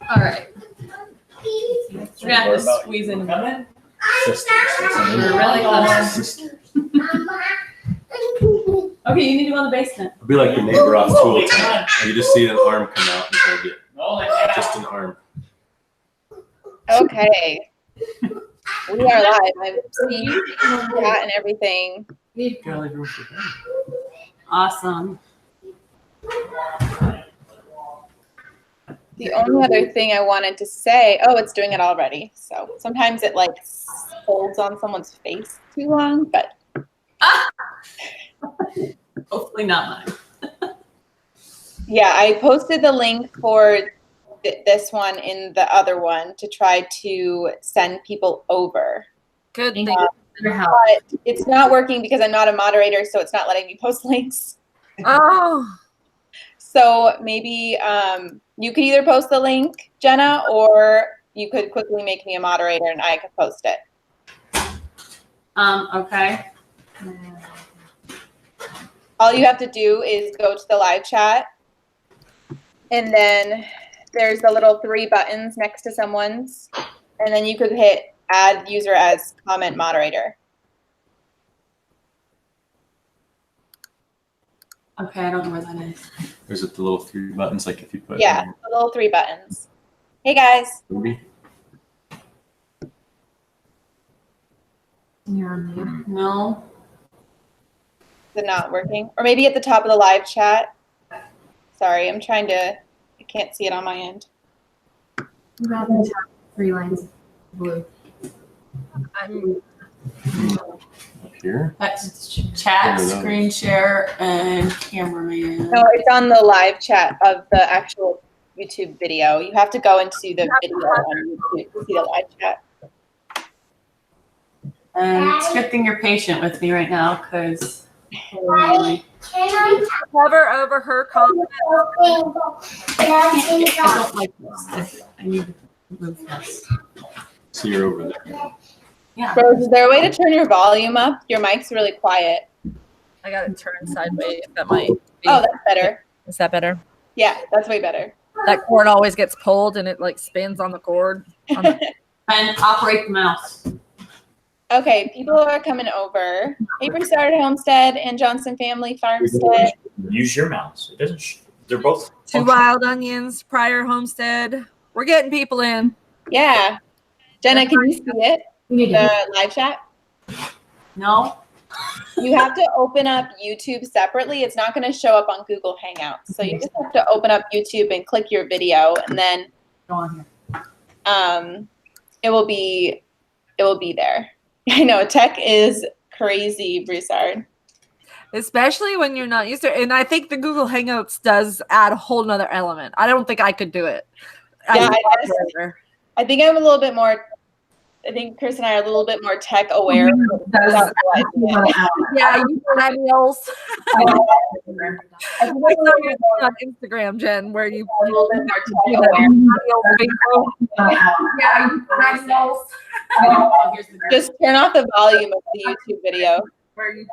All right. We're gonna have to squeeze in. Sisters. We're really close. Okay, you need to go in the basement. It'll be like the neighbor off Tool Time. You just see an arm come out and hold it. Just an arm. Okay. We are live. I see chat and everything. Awesome. The only other thing I wanted to say, oh, it's doing it already. So sometimes it like holds on someone's face too long, but. Hopefully not mine. Yeah, I posted the link for this one in the other one to try to send people over. Good thing. But it's not working because I'm not a moderator, so it's not letting me post links. Oh. So maybe you could either post the link, Jenna, or you could quickly make me a moderator and I could post it. Okay. All you have to do is go to the live chat, and then there's the little 3 buttons next to someone's, and then you could hit add user as comment moderator. Okay, I don't know where that is. There's the little 3 buttons, like if you put. Yeah, the little 3 buttons. Hey guys. Movie. You're on there. No. Is it not working? Or maybe at the top of the live chat. Sorry, I can't see it on my end. About the top 3 lines. Blue. I'm Up here. That's chat, screen share, and cameraman. No, it's on the live chat of the actual YouTube video. You have to go into the video on YouTube to see the live chat. And it's a good thing you're patient with me right now, because really, cover over her comment. I don't like this. I need to move this. So you're over there. Yeah. Rose, is there a way to turn your volume up? Your mic's really quiet. I got it turned sideways. That might be. Oh, that's better. Is that better? Yeah, that's way better. That cord always gets pulled and it like spins on the cord. And operate the mouse. Okay, people are coming over. Avery started Homestead and Johnson Family Farmstead. Use your mouse. It doesn't. They're both 2 wild onions, prior homestead. We're getting people in. Yeah. Jenna, can you see it? The live chat? No. You have to open up YouTube separately. It's not going to show up on Google Hangouts. So you just have to open up YouTube and click your video, and then Go on here. it will be there. I know tech is crazy, Broussard. Especially when you're not used to it. And I think the Google Hangouts does add a whole nother element. I don't think I could do it. Yeah, I think I'm a little bit more. I think Chris and I are a little bit more tech aware. Yeah, you millennials. I saw you on Instagram, Jen, where you a little bit more tech aware. Yeah, you millennials. Just turn off the volume of the YouTube video. I'm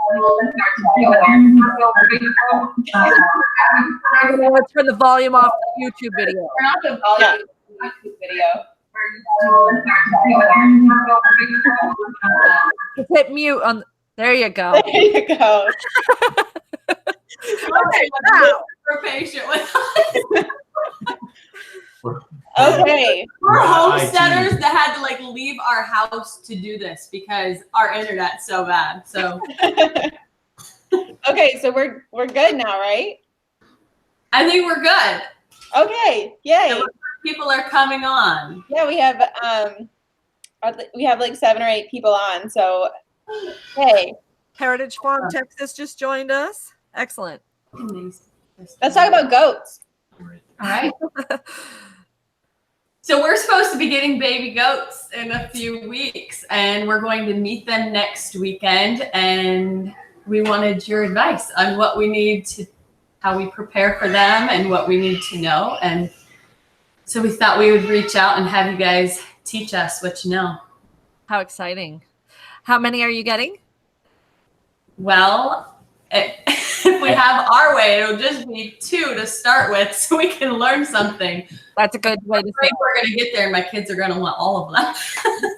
going to turn the volume off the YouTube video. Turn off the volume of the YouTube video. Just hit mute on. There you go. There you go. Okay, now. We're patient with us. Okay. We're homesteaders that had to like leave our house to do this because our internet's so bad. So Okay, so we're good now, right? I think we're good. Okay, yay. People are coming on. Yeah, we have like 7 or 8 people on. So, hey, Heritage Farm Texas just joined us. Excellent. let's talk about goats. All right. So we're supposed to be getting baby goats in a few weeks, and we're going to meet them next weekend. And we wanted your advice on what we need to, how we prepare for them, and what we need to know. And so we thought we would reach out and have you guys teach us what you know. How exciting. How many are you getting? Well, if we have our way, it'll just be 2 to start with so we can learn something. That's a good way to I say think we're going to get there and my kids are going to want all of them.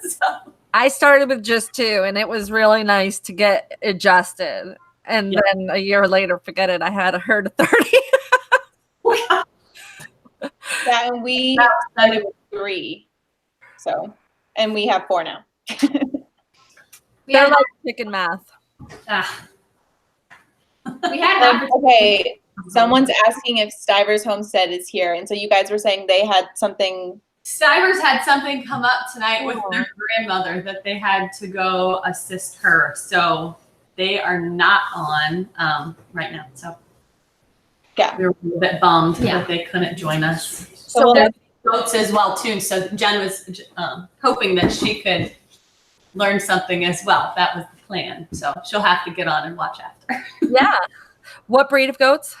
So. I started with just 2, and it was really nice to get adjusted. And then a year later, forget it, I had a herd of 30. Yeah, and we started with 3. So, and we have 4 now. They're like chicken math. We had Okay, someone's asking if Stiver's Homestead is here, and so you guys were saying they had something. Stivers had something come up tonight with their grandmother that they had to go assist her. So they are not on right now. So Yeah, we were a little bit bummed that they couldn't join us. So there's goats as well too. So Jen was hoping that she could learn something as well. That was the plan. So she'll have to get on and watch after. Yeah. What breed of goats?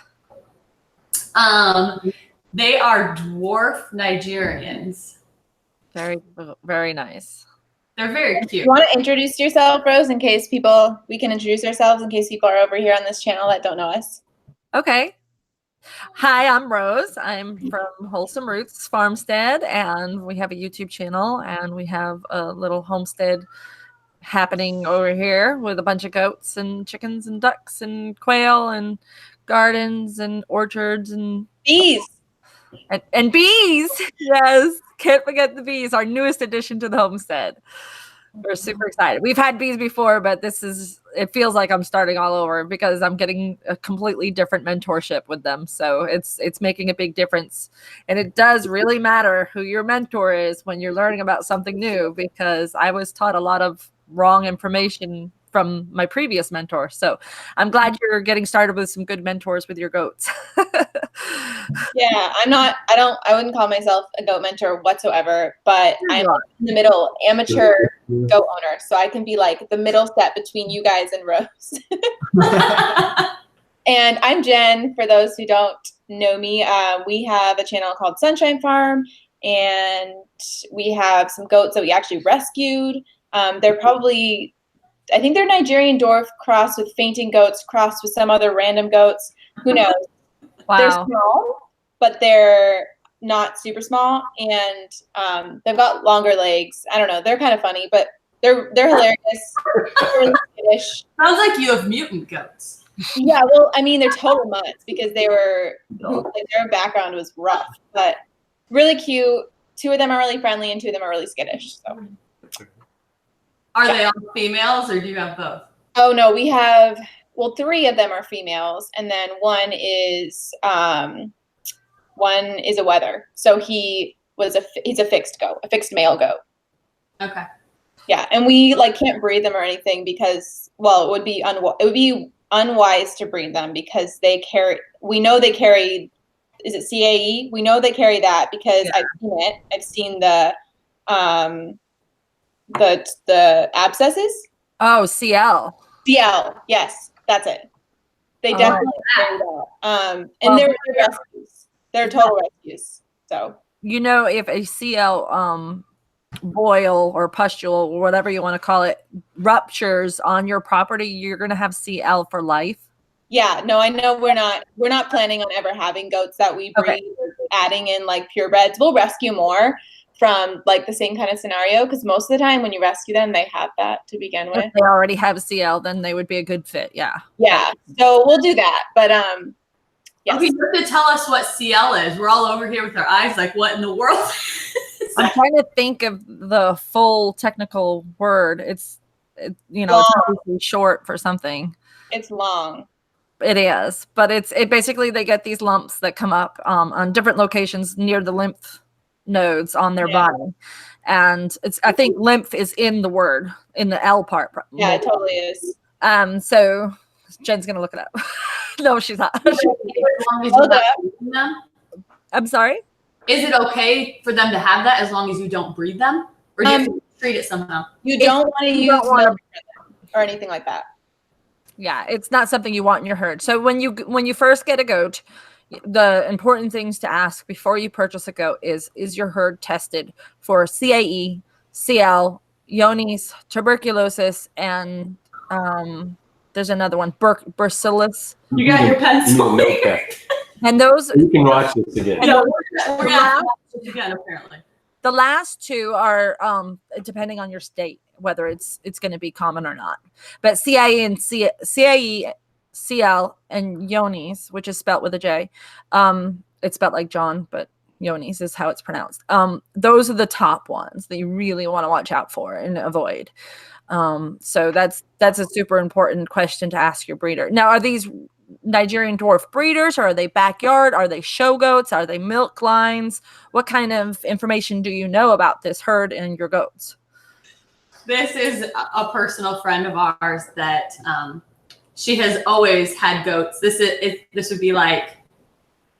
They are dwarf Nigerians. Very, very nice. They're very cute. you want to introduce yourself, Rose, in case we can introduce ourselves in case people are over here on this channel that don't know us. Okay. Hi, I'm Rose. I'm from Wholesome Roots Farmstead, and we have a YouTube channel, and we have a little homestead happening over here with a bunch of goats and chickens and ducks and quail and gardens and orchards and Bees. and bees. Yes, can't forget the bees, our newest addition to the homestead. We're super excited. We've had bees before, but it feels like I'm starting all over because I'm getting a completely different mentorship with them. So it's making a big difference. And it does really matter who your mentor is when you're learning about something new, because I was taught a lot of wrong information from my previous mentor. So I'm glad you're getting started with some good mentors with your goats. Yeah, I wouldn't call myself a goat mentor whatsoever, but I'm in the middle, amateur goat owner. So I can be like the middle step between you guys and Rose. And I'm Jen, for those who don't know me. We have a channel called Sunshine Farm, and we have some goats that we actually rescued. They're probably, I think they're Nigerian dwarf crossed with fainting goats, crossed with some other random goats. Who knows? Wow. They're small, but they're not super small, and they've got longer legs. I don't know. They're kind of funny, but they're hilarious. They're really skittish. Sounds like you have mutant goats. Yeah, well, I mean, they're total mutts because their background was rough, but really cute. 2 of them are really friendly, and 2 of them are really skittish. So. Are they all females, or do you have both? Oh no, we have 3 of them are females, and then one is a wether. So he's a fixed goat, a fixed male goat. Okay. Yeah, and we can't breed them or anything because it would be unwise to breed them because we know they carry, is it CAE? We know they carry that because I've seen it. I've seen the abscesses. Oh, CL. CL, yes, that's it. They definitely carry that. And they're rescues. They're total rescues. So if a CL boil or pustule or whatever you want to call it ruptures on your property, you're going to have CL for life. Yeah, no, I know we're not planning on ever having goats that we breed or adding in purebreds. We'll rescue more from the same kind of scenario because most of the time when you rescue them, they have that to begin with. If they already have CL, then they would be a good fit. Yeah. Yeah. So we'll do that. But yes. Okay, you have to tell us what CL is. We're all over here with our eyes like, what in the world? I'm trying to think of the full technical word. It's obviously short for something. It's long. It is, but it basically they get these lumps that come up on different locations near the lymph nodes on their body, and I think lymph is in the word in the L part. Yeah, it totally is. So Jen's gonna look it up. No, she's not. I'm sorry. Is it okay for them to have that as long as you don't breed them, or do you have to treat it somehow? You don't want to use milk or anything like that. Yeah, it's not something you want in your herd. So when you first get a goat, the important things to ask before you purchase a goat is your herd tested for CAE, CL, Johne's, tuberculosis, and There's another one, Bacillus. You got your You pencil. need a notepad. And those, You can watch this again. Yeah, we're gonna have to watch it again, apparently. the last two are depending on your state, whether it's going to be common or not. But CIE and CIE, CL and Yonis, which is spelled with a J, it's spelled like John, but Yonis is how it's pronounced. Those are the top ones that you really want to watch out for and avoid. So that's a super important question to ask your breeder. Now, are these Nigerian dwarf breeders, or are they backyard? Are they show goats? Are they milk lines? What kind of information do you know about this herd and your goats? This is a personal friend of ours that she has always had goats. This would be like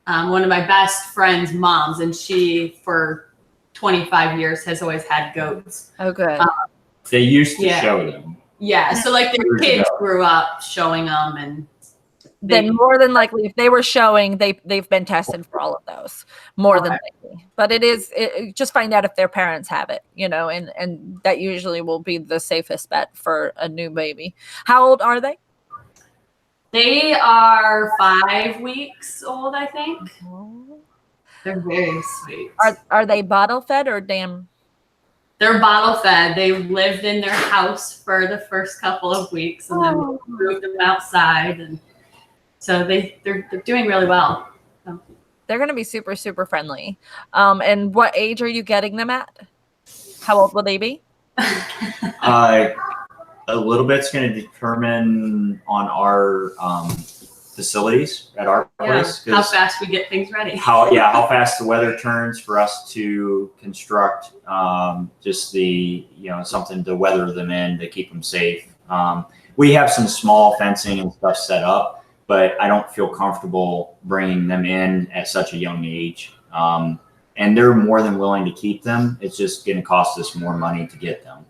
one of my best friend's moms, and she for 25 years has always had goats. Oh, good. They used to Yeah. show them. Yeah, so like their kids grew up showing them, and Then more than likely, if they were showing, they've been tested for all of those, more than likely. But just find out if their parents have it, and that usually will be the safest bet for a new baby. How old are they? they are 5 weeks old, I think. They're very sweet. Are they bottle fed or dam? They're bottle fed. They lived in their house for the first couple of weeks, and then we moved them outside, and so they're doing really well. So. They're going to be super, super friendly. And what age are you getting them at? How old will they be? A little bit's going to determine on our facilities at our place. How fast we get things ready. How fast the weather turns for us to construct just something to weather them in to keep them safe. We have some small fencing and stuff set up, but I don't feel comfortable bringing them in at such a young age. And they're more than willing to keep them. It's just going to cost us more money to get them,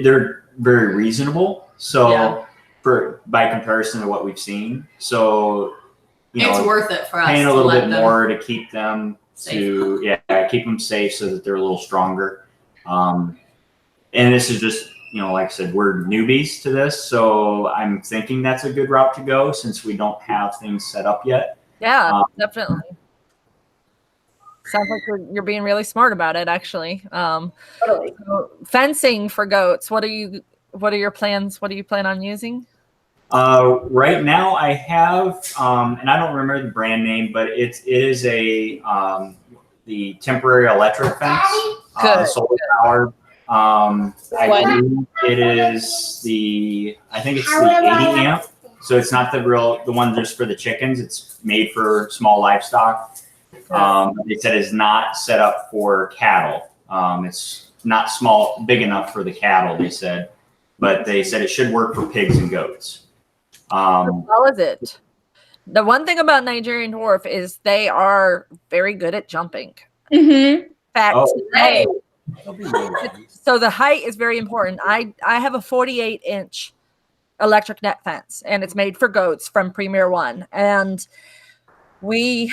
they're very reasonable. So by comparison to what we've seen, so it's worth it for us. Paying a little bit more to keep them safe. Keep them safe so that they're a little stronger. And this is just, like I said, we're newbies to this, so I'm thinking that's a good route to go since we don't have things set up yet. Yeah, definitely. Sounds like you're being really smart about it, actually. Totally. So fencing for goats. What are your plans? What do you plan on using? Right now, I have, and I don't remember the brand name, but it is the temporary electric fence, solar powered. I believe it is I think it's the 80 amp. So it's not the one just for the chickens. It's made for small livestock. They said it's not set up for cattle. It's not big enough for the cattle, they said, but they said it should work for pigs and goats. How is it? The one thing about Nigerian dwarf is they are very good at jumping. Mm-hmm. So the height is very important. I have a 48-inch electric net fence, and it's made for goats from Premier One. And we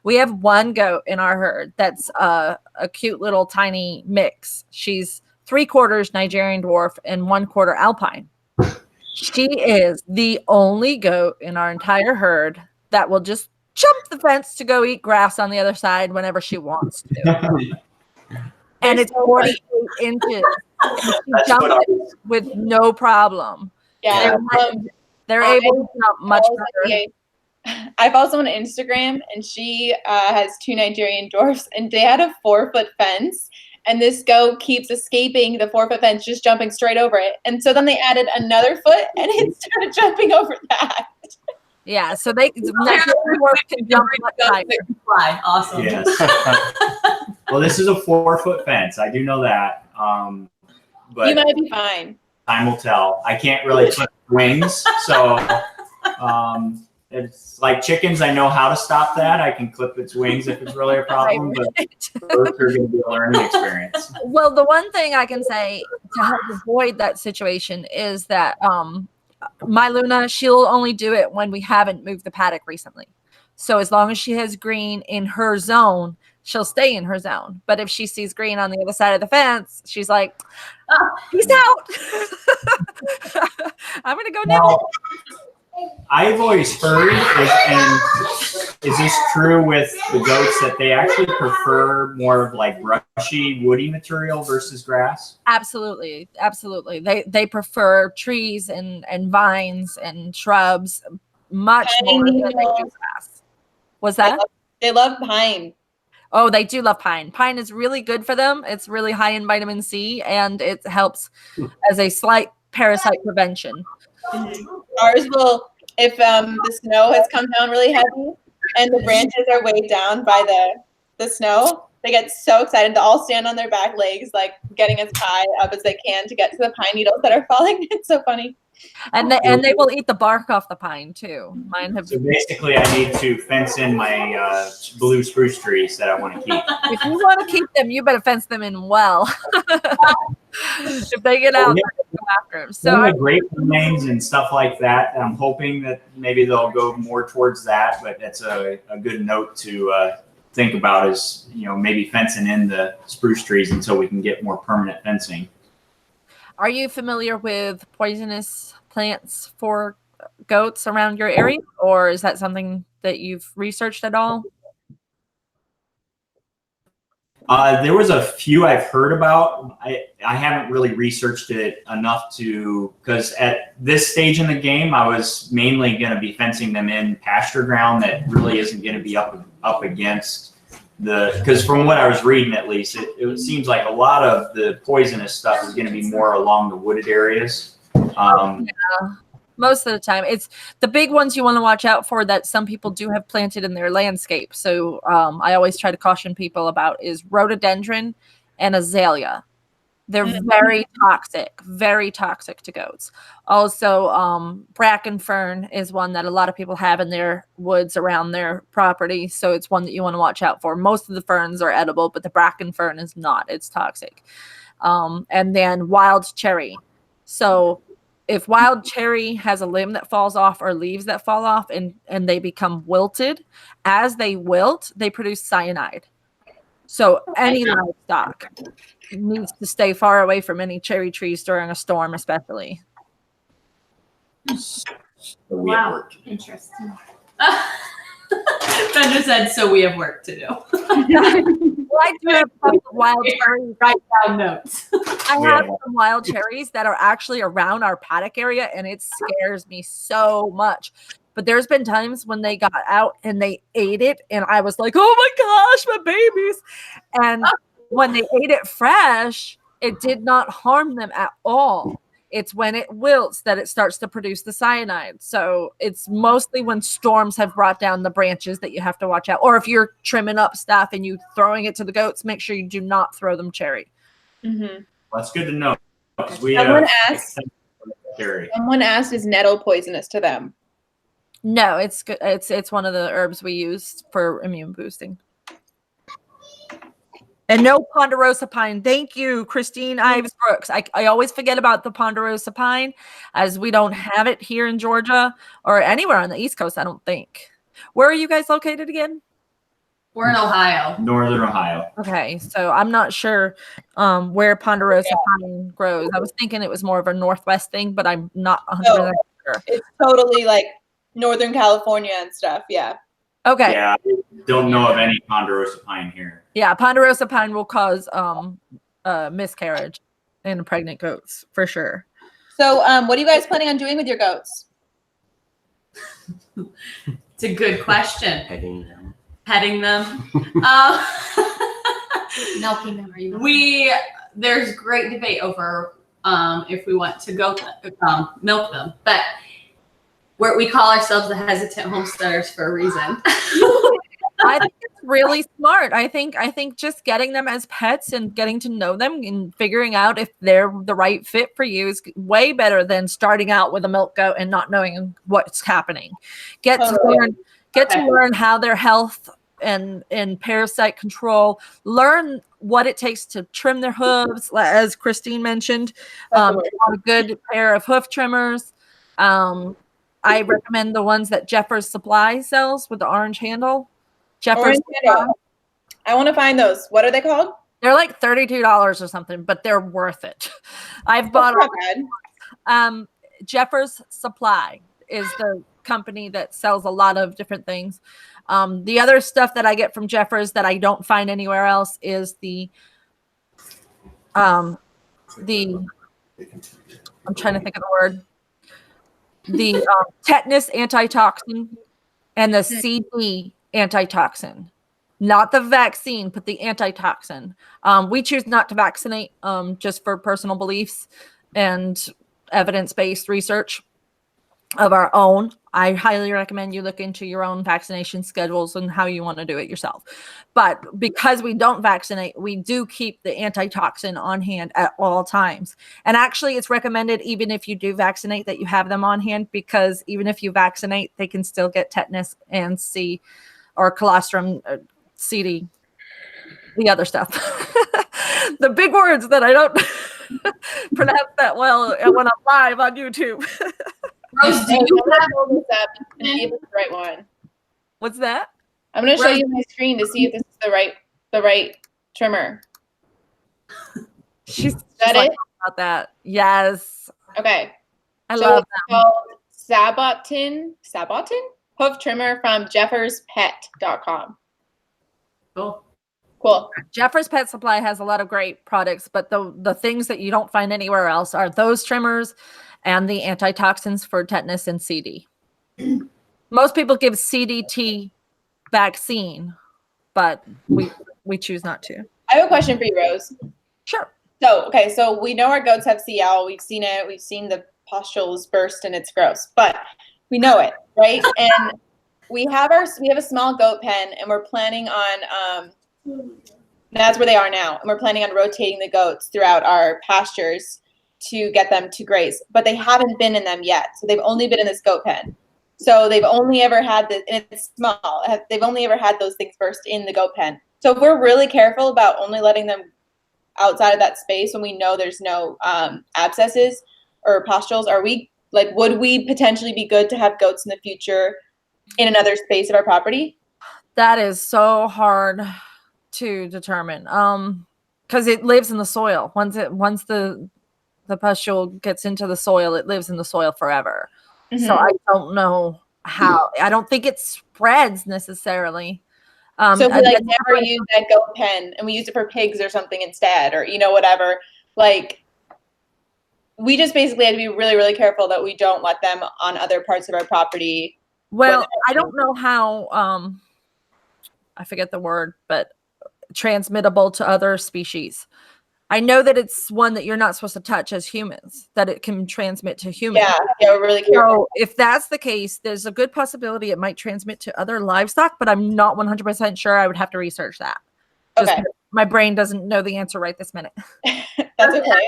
have one goat in our herd that's a cute little tiny mix. She's 3/4 Nigerian dwarf and 1/4 Alpine. She is the only goat in our entire herd that will just jump the fence to go eat grass on the other side whenever she wants to. And it's 48 inches. She jumps it with no problem. Yeah. They're able to jump much better. I've also on Instagram, and she has 2 Nigerian dwarfs, and they had a 4-foot fence. And this goat keeps escaping the 4-foot fence, just jumping straight over it. And so then they added another foot, and it started jumping over that. Yeah, so Nigerian dwarf can jump much higher. Fly. Awesome. Yes. Well, this is a 4-foot fence. I do know that. But You might be fine. time will tell. I can't really clip wings, so it's like chickens. I know how to stop that. I can clip its wings if it's really a problem, but birds are going to be a learning experience. Well, the one thing I can say to help avoid that situation is that my Luna, she'll only do it when we haven't moved the paddock recently. So as long as she has green in her zone, she'll stay in her zone. But if she sees green on the other side of the fence, she's like, peace out. I'm going to go nibble. I've always heard, and is this true with the goats, that they actually prefer more of like brushy, woody material versus grass? Absolutely. Absolutely. They prefer trees and vines and shrubs much more than they do grass. Was that? They love pine. Oh, they do love pine. Pine is really good for them. It's really high in vitamin C, and it helps as a slight parasite prevention. Ours will, if the snow has come down really heavy and the branches are weighed down by the snow, they get so excited to all stand on their back legs, like getting as high up as they can to get to the pine needles that are falling. It's so funny. And they will eat the bark off the pine too. Mine have. So basically, I need to fence in my blue spruce trees that I want to keep. If you want to keep them, you better fence them in well. If they get out, go after them. So the grapevines and stuff like that. I'm hoping that maybe they'll go more towards that, but that's a good note to think about. Is maybe fencing in the spruce trees until we can get more permanent fencing. Are you familiar with poisonous plants for goats around your area, or is that something that you've researched at all? There was a few I've heard about. I haven't really researched it enough because at this stage in the game, I was mainly going to be fencing them in pasture ground that really isn't going to be up against because from what I was reading, at least, it seems like a lot of the poisonous stuff is going to be more along the wooded areas. Yeah, most of the time. It's the big ones you want to watch out for that some people do have planted in their landscape. So I always try to caution people about is rhododendron and azalea. They're very toxic to goats. Also, bracken fern is one that a lot of people have in their woods around their property. So it's one that you want to watch out for. Most of the ferns are edible, but the bracken fern is not. It's toxic. And then wild cherry. So if wild cherry has a limb that falls off or leaves that fall off and they become wilted, as they wilt, they produce cyanide. So any livestock needs to stay far away from any cherry trees during a storm, especially. Wow, interesting. Brenda said, so we have work to do. Well, I do have some wild cherries. Write down notes. I have some wild cherries that are actually around our paddock area, and it scares me so much. But there's been times when they got out and they ate it, and I was like, oh my gosh, my babies. And when they ate it fresh, it did not harm them at all. It's when it wilts that it starts to produce the cyanide. So it's mostly when storms have brought down the branches that you have to watch out. Or if you're trimming up stuff and you throwing it to the goats, make sure you do not throw them cherry. Mm-hmm. Well, that's good to know. Someone asked, is nettle poisonous to them? No, it's good. It's one of the herbs we use for immune boosting. And no ponderosa pine. Thank you, Christine Ives Brooks. I always forget about the ponderosa pine as we don't have it here in Georgia or anywhere on the East Coast, I don't think. Where are you guys located again? We're in Ohio. Northern Ohio. Okay, so I'm not sure where ponderosa pine grows. I was thinking it was more of a Northwest thing, but I'm not 100% sure. It's totally like Northern California and stuff, yeah. Okay. Yeah, I don't know of any ponderosa pine here. Yeah, ponderosa pine will cause miscarriage in pregnant goats for sure. So what are you guys planning on doing with your goats? It's a good question. Petting them. Milking them. Are you There's great debate over if we want to go milk them, but we call ourselves the hesitant homesteaders for a reason. I think it's really smart. I think just getting them as pets and getting to know them and figuring out if they're the right fit for you is way better than starting out with a milk goat and not knowing what's happening. Get to learn how their health and parasite control, learn what it takes to trim their hooves, as Christine mentioned. A good pair of hoof trimmers. I recommend the ones that Jeffers Supply sells with the orange handle. Jeffers Supply. I want to find those. What are they called? They're like $32 or something, but they're worth it. I've bought That's not bad. Jeffers Supply is the company that sells a lot of different things. The other stuff that I get from Jeffers that I don't find anywhere else is I'm trying to think of the word. The tetanus antitoxin and the CD antitoxin. Not the vaccine, but the antitoxin. We choose not to vaccinate just for personal beliefs and evidence-based research of our own. I highly recommend you look into your own vaccination schedules and how you want to do it yourself. But because we don't vaccinate, we do keep the antitoxin on hand at all times. And actually, it's recommended even if you do vaccinate that you have them on hand, because even if you vaccinate, they can still get tetanus and C or colostrum, CD, the other stuff. The big words that I don't pronounce that well when I'm live on YouTube. Rose, do you pull this up to see if it's the right one. What's that? I'm going to show you my screen to see if this is the right trimmer. She's that like it? About that. Yes. Okay. I so love it's them. called Sabotin hoof trimmer from jefferspet.com. Cool. Jeffers Pet Supply has a lot of great products, but the things that you don't find anywhere else are those trimmers and the antitoxins for tetanus and CD. Most people give CDT vaccine, but we choose not to. I have a question for you, Rose. Sure. So we know our goats have CL. We've seen it. We've seen the pustules burst, and it's gross. But we know it, right? And we have a small goat pen, and we're planning on that's where they are now, and we're planning on rotating the goats throughout our pastures to get them to graze. But they haven't been in them yet, so they've only been in this goat pen. So they've only ever had and it's small. They've only ever had those things burst in the goat pen. So if we're really careful about only letting them outside of that space when we know there's no abscesses or pustules, would we potentially be good to have goats in the future in another space of our property? That is so hard to determine. Because it lives in the soil. Once the pustule gets into the soil, it lives in the soil forever. Mm-hmm. So I don't know how. I don't think it spreads necessarily. So if we never use that goat pen and we use it for pigs or something instead, or whatever, we just basically have to be really, really careful that we don't let them on other parts of our property. Well, I don't know how I forget the word, but transmittable to other species. I know that it's one that you're not supposed to touch as humans, that it can transmit to humans. Yeah, we're really careful. So if that's the case, there's a good possibility it might transmit to other livestock, but I'm not 100% sure. I would have to research that. Okay. My brain doesn't know the answer right this minute. That's okay.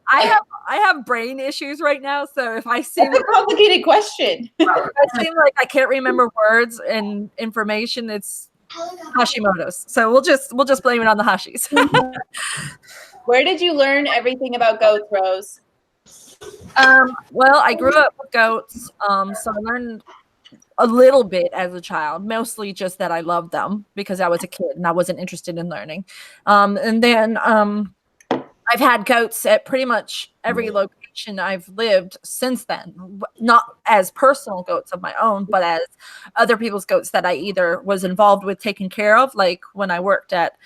I have brain issues right now, so if I seem that's a complicated question. If I seem like I can't remember words and information, it's Hashimoto's. So we'll just blame it on the Hashis. Where did you learn everything about goats, Rose? Well, I grew up with goats, so I learned a little bit as a child, mostly just that I loved them because I was a kid and I wasn't interested in learning. And then I've had goats at pretty much every location I've lived since then, not as personal goats of my own, but as other people's goats that I either was involved with taking care of, like when I worked at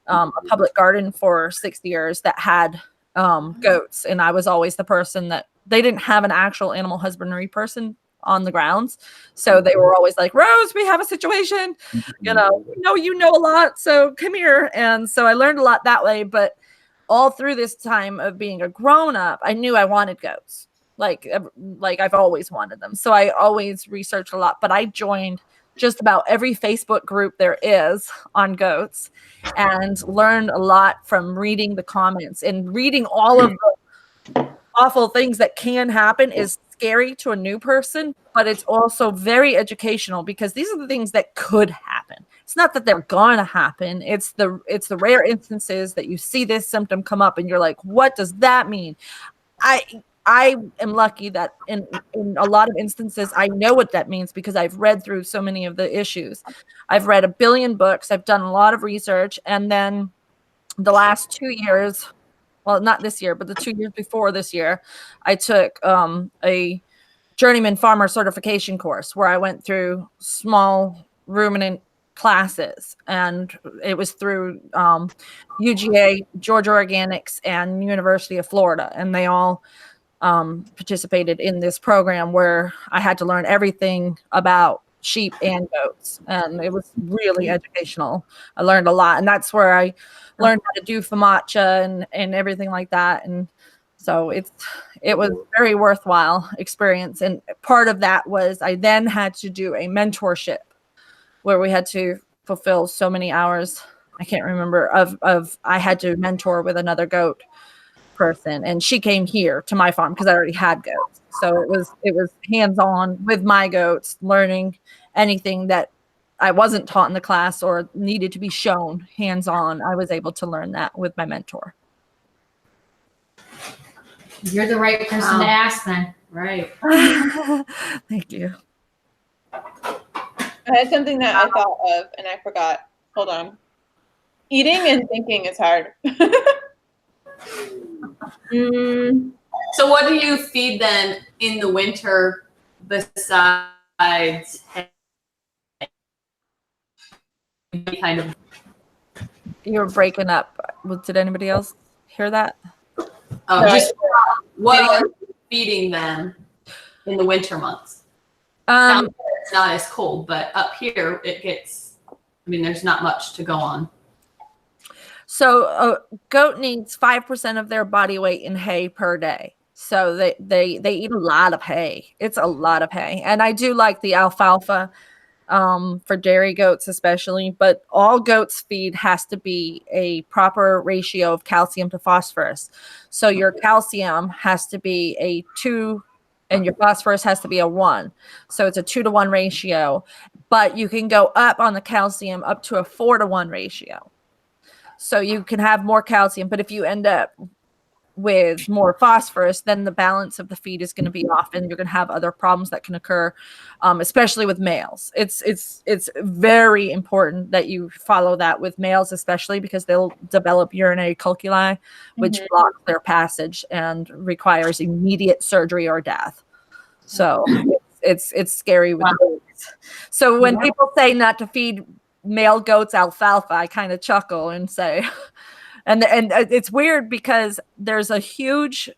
a public garden for 6 years that had goats, and I was always the person that they didn't have an actual animal husbandry person on the grounds. So they were always like, Rose, we have a situation, you know a lot, so come here. And so I learned a lot that way, but all through this time of being a grown-up, I knew I wanted goats. Like I've always wanted them. So I always researched a lot, but I joined just about every Facebook group there is on goats and learned a lot from reading the comments, and reading all of the awful things that can happen is scary to a new person, but it's also very educational because these are the things that could happen. It's not that they're going to happen. It's the rare instances that you see this symptom come up and you're like, what does that mean? I I am lucky that in a lot of instances, I know what that means because I've read through so many of the issues. I've read a billion books. I've done a lot of research. And then the last 2 years, well, not this year, but the 2 years before this year, I took a journeyman farmer certification course where I went through small ruminant classes, and it was through UGA, Georgia Organics, and University of Florida, and they all participated in this program where I had to learn everything about sheep and goats, and it was really educational. I learned a lot, and that's where I learned how to do famacha and everything like that. And so it was very worthwhile experience. And part of that was I then had to do a mentorship where we had to fulfill so many hours. I can't remember of I had to mentor with another goat person, and she came here to my farm because I already had goats. So it was hands-on with my goats, learning anything that I wasn't taught in the class or needed to be shown hands-on. I was able to learn that with my mentor. You're the right person to ask then. Right. Thank you. I had something that I thought of and I forgot. Hold on. Eating and thinking is hard. So what do you feed then in the winter besides hay? Kind of. You were breaking up. Did anybody else hear that? Oh, No, just what are you feeding them in the winter months? It's not as cold, but up here it gets, there's not much to go on. So a goat needs 5% of their body weight in hay per day. So they eat a lot of hay. It's a lot of hay. And I do like the alfalfa for dairy goats especially, but all goats feed has to be a proper ratio of calcium to phosphorus. So your calcium has to be a 2 and your phosphorus has to be a 1. So it's a 2-to-1 ratio, but you can go up on the calcium up to a 4-to-1 ratio. So you can have more calcium, but if you end up with more phosphorus, then the balance of the feed is going to be off, and you're going to have other problems that can occur, especially with males. It's very important that you follow that with males, especially because they'll develop urinary calculi, which blocks their passage and requires immediate surgery or death. So it's scary with goats. So when people say not to feed male goats alfalfa, I kind of chuckle and say, and it's weird because there's a huge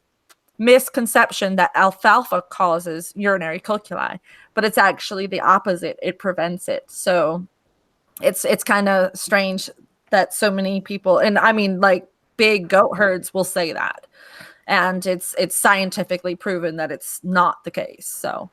misconception that alfalfa causes urinary calculi, but it's actually the opposite. It prevents it. So it's kind of strange that so many people, and like big goat herds will say that, and it's scientifically proven that it's not the case. So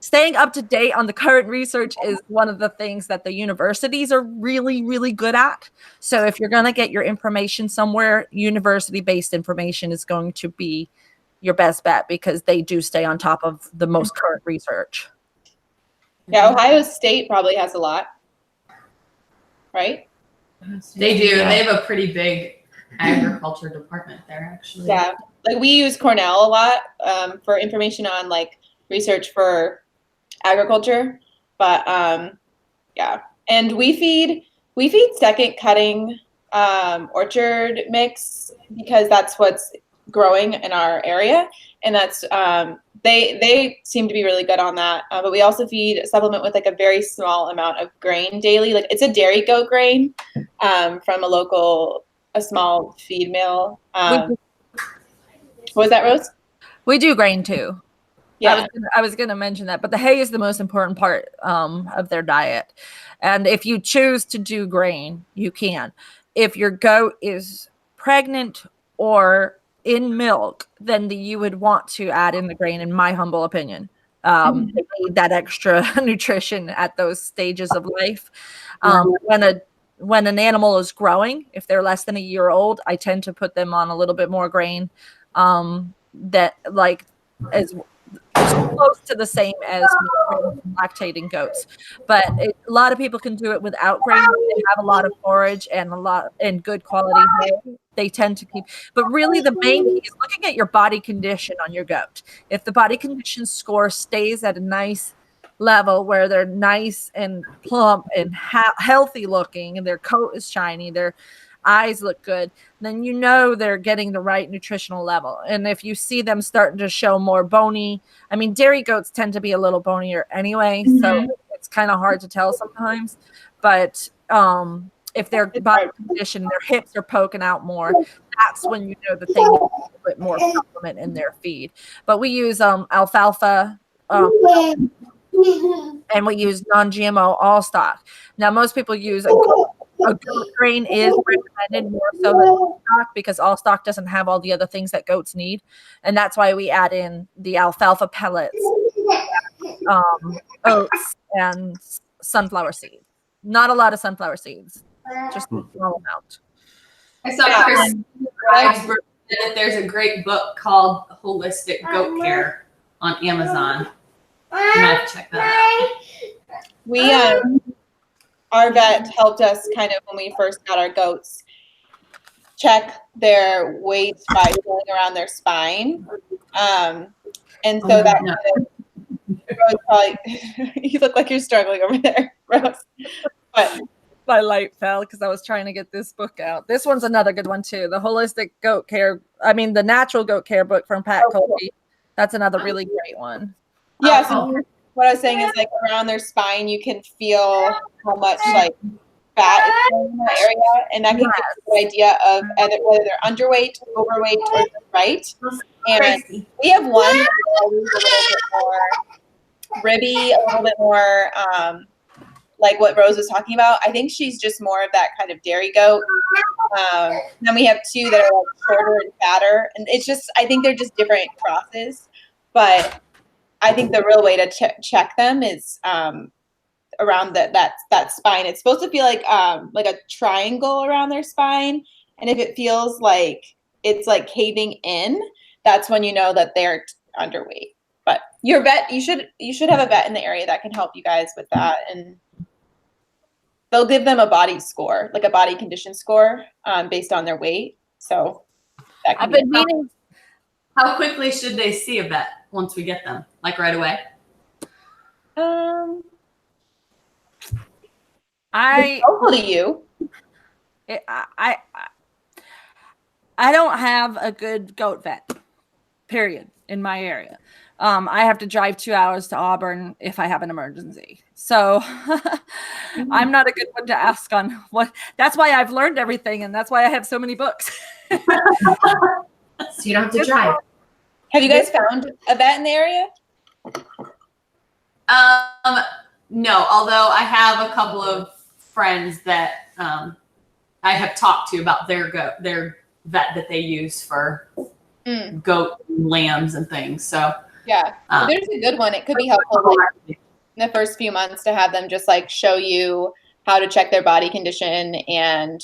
staying up to date on the current research is one of the things that the universities are really, really good at. So if you're going to get your information somewhere, university-based information is going to be your best bet because they do stay on top of the most current research. Yeah, Ohio State probably has a lot, right? They do. Yeah. They have a pretty big agriculture department there, actually. Yeah, like we use Cornell a lot for information on like research for agriculture, but yeah, and we feed second cutting orchard mix because that's what's growing in our area, and that's they seem to be really good on that. But we also feed supplement with like a very small amount of grain daily. Like it's a dairy goat grain from a small feed mill. What was that, Rose? We do grain too. Yeah, I was going to mention that, but the hay is the most important part of their diet. And if you choose to do grain, you can. If your goat is pregnant or in milk, then you would want to add in the grain, in my humble opinion. They need that extra nutrition at those stages of life. When an animal is growing, if they're less than a year old, I tend to put them on a little bit more grain. close to the same as lactating goats, but a lot of people can do it without grain. They have a lot of forage and good quality hay. They tend to keep, but really the main key is looking at your body condition on your goat. If the body condition score stays at a nice level where they're nice and plump and healthy looking, and their coat is shiny, their eyes look good, then you know they're getting the right nutritional level. And if you see them starting to show more bony, I mean, dairy goats tend to be a little bonier anyway, so it's kind of hard to tell sometimes. But if their body condition, their hips are poking out more, that's when you know that they need a little bit more supplement in their feed. But we use alfalfa, and we use non-GMO all stock. Now, most people use a goat grain is recommended more so than all stock because all stock doesn't have all the other things that goats need, and that's why we add in the alfalfa pellets, oats, and sunflower seeds. Not a lot of sunflower seeds, just a small amount. I saw Chris that there's a great book called Holistic Goat Care on Amazon. You might have to check that out. We our vet helped us kind of when we first got our goats check their weight by feeling around their spine, and so that Rose probably you look like you're struggling over there, Rose. But my light fell because I was trying to get this book out. This one's another good one too. The Holistic Goat Care. I mean, the Natural Goat Care book from Pat Colby. That's another really great one. Yeah. So what I was saying is like around their spine, you can feel how much like fat is in that area, and that can give you an idea of whether they're underweight, overweight, or just right. And we have one that's always a little bit more ribby, a little bit more like what Rose was talking about. I think she's just more of that kind of dairy goat. Then we have two that are like shorter and fatter, and it's just I think they're just different crosses, but I think the real way to check them is around that spine. It's supposed to feel like a triangle around their spine, and if it feels like it's like caving in, that's when you know that they're underweight. But your vet, you should have a vet in the area that can help you guys with that, and they'll give them a body score, like a body condition score, based on their weight. So that can I've been meaning. How quickly should they see a vet once we get them? Like right away? Helpful to you. I don't have a good goat vet, period, in my area. I have to drive 2 hours to Auburn if I have an emergency. So I'm not a good one to ask on what. That's why I've learned everything, and that's why I have so many books. So you don't have to drive. Have you guys found a vet in the area? No, although I have a couple of friends that I have talked to about their vet that they use for goat and lambs and things. So yeah, there's a good one. It could be helpful in the first few months to have them just like show you how to check their body condition. And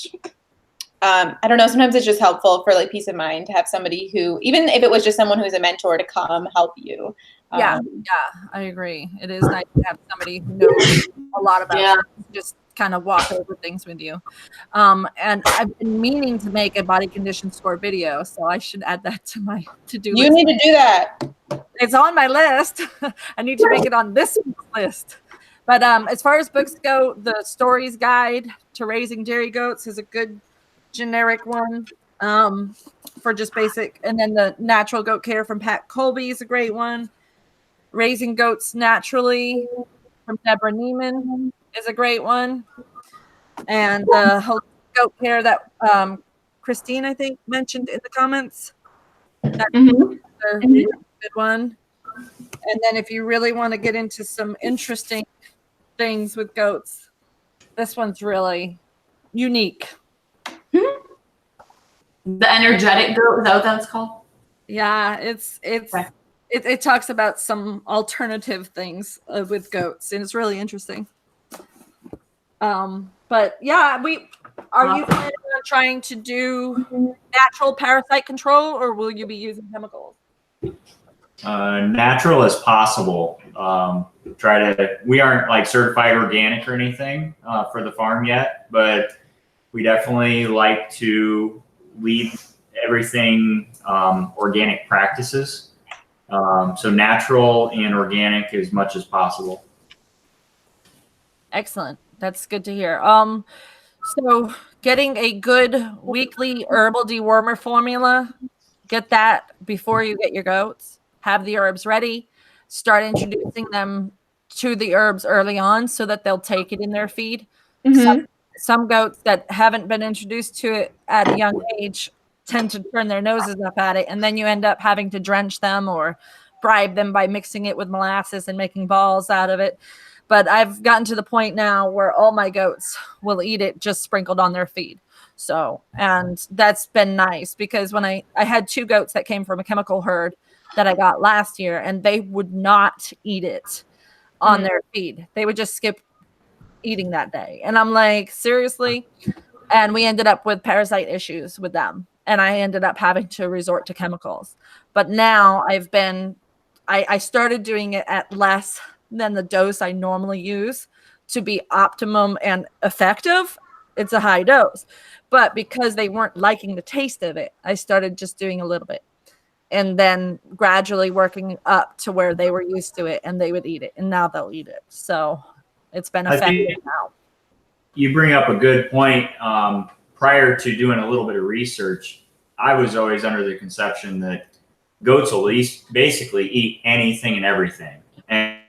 I don't know, sometimes it's just helpful for like peace of mind to have somebody who, even if it was just someone who's a mentor, to come help you. Yeah, I agree. It is nice to have somebody who knows a lot about it, just kind of walk over things with you. And I've been meaning to make a body condition score video, so I should add that to my to-do list. You need to do that. It's on my list. I need to make it on this list. But as far as books go, the Stories Guide to Raising Dairy Goats is a good generic one for just basic. And then the Natural Goat Care from Pat Colby is a great one. Raising Goats Naturally from Deborah Neiman is a great one. And the Holistic Goat Care that Christine, I think, mentioned in the comments. That's a good one. And then if you really want to get into some interesting things with goats, this one's really unique. The Energetic Goat, is that what that's called? Yeah, it talks about some alternative things with goats, and it's really interesting. But yeah, are you planning on trying to do natural parasite control, or will you be using chemicals? Natural as possible. We aren't like certified organic or anything for the farm yet, but we definitely like to lead everything organic practices. So natural and organic as much as possible. Excellent. That's good to hear. So getting a good weekly herbal dewormer formula, get that before you get your goats. Have the herbs ready. Start introducing them to the herbs early on so that they'll take it in their feed. Mhm. Some goats that haven't been introduced to it at a young age tend to turn their noses up at it, and then you end up having to drench them or bribe them by mixing it with molasses and making balls out of it. But I've gotten to the point now where all my goats will eat it just sprinkled on their feed. So, and that's been nice because when I had 2 goats that came from a chemical herd that I got last year, and they would not eat it on their feed. They would just skip eating that day. And I'm like, seriously? And we ended up with parasite issues with them. And I ended up having to resort to chemicals. But now I started doing it at less than the dose I normally use to be optimum and effective. It's a high dose. But because they weren't liking the taste of it, I started just doing a little bit. And then gradually working up to where they were used to it and they would eat it. And now they'll eat it. So it's been effective now. You bring up a good point. Prior to doing a little bit of research, I was always under the conception that goats will basically eat anything and everything. And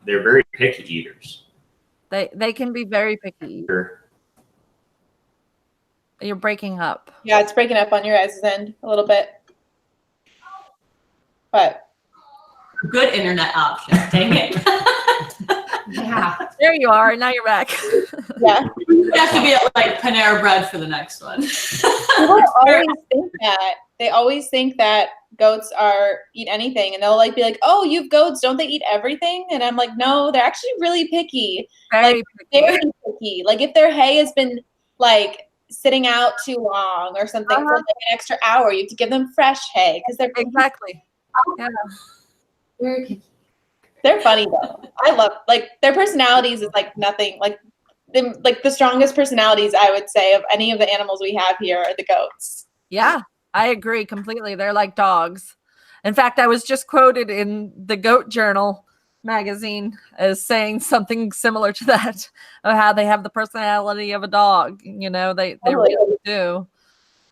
they're very picky eaters. They can be very picky. You're breaking up. Yeah, it's breaking up on your guys' end a little bit. But Good internet option. Dang it. Yeah. There you are. Now you're back. yeah, We have to be at like Panera Bread for the next one. people always think that. They always think that goats eat anything, and they'll like be like, "Oh, you have goats? Don't they eat everything?" And I'm like, "No, they're actually really picky. Very picky. Very picky. Like if their hay has been like sitting out too long or something for like an extra hour, you have to give them fresh hay because they're Exactly. Yeah. Very picky. They're funny though. I love like their personalities is like nothing like the strongest personalities I would say of any of the animals we have here are the goats. Yeah, I agree completely. They're like dogs. In fact, I was just quoted in the Goat Journal magazine as saying something similar to that, of how they have the personality of a dog. You know, they really do.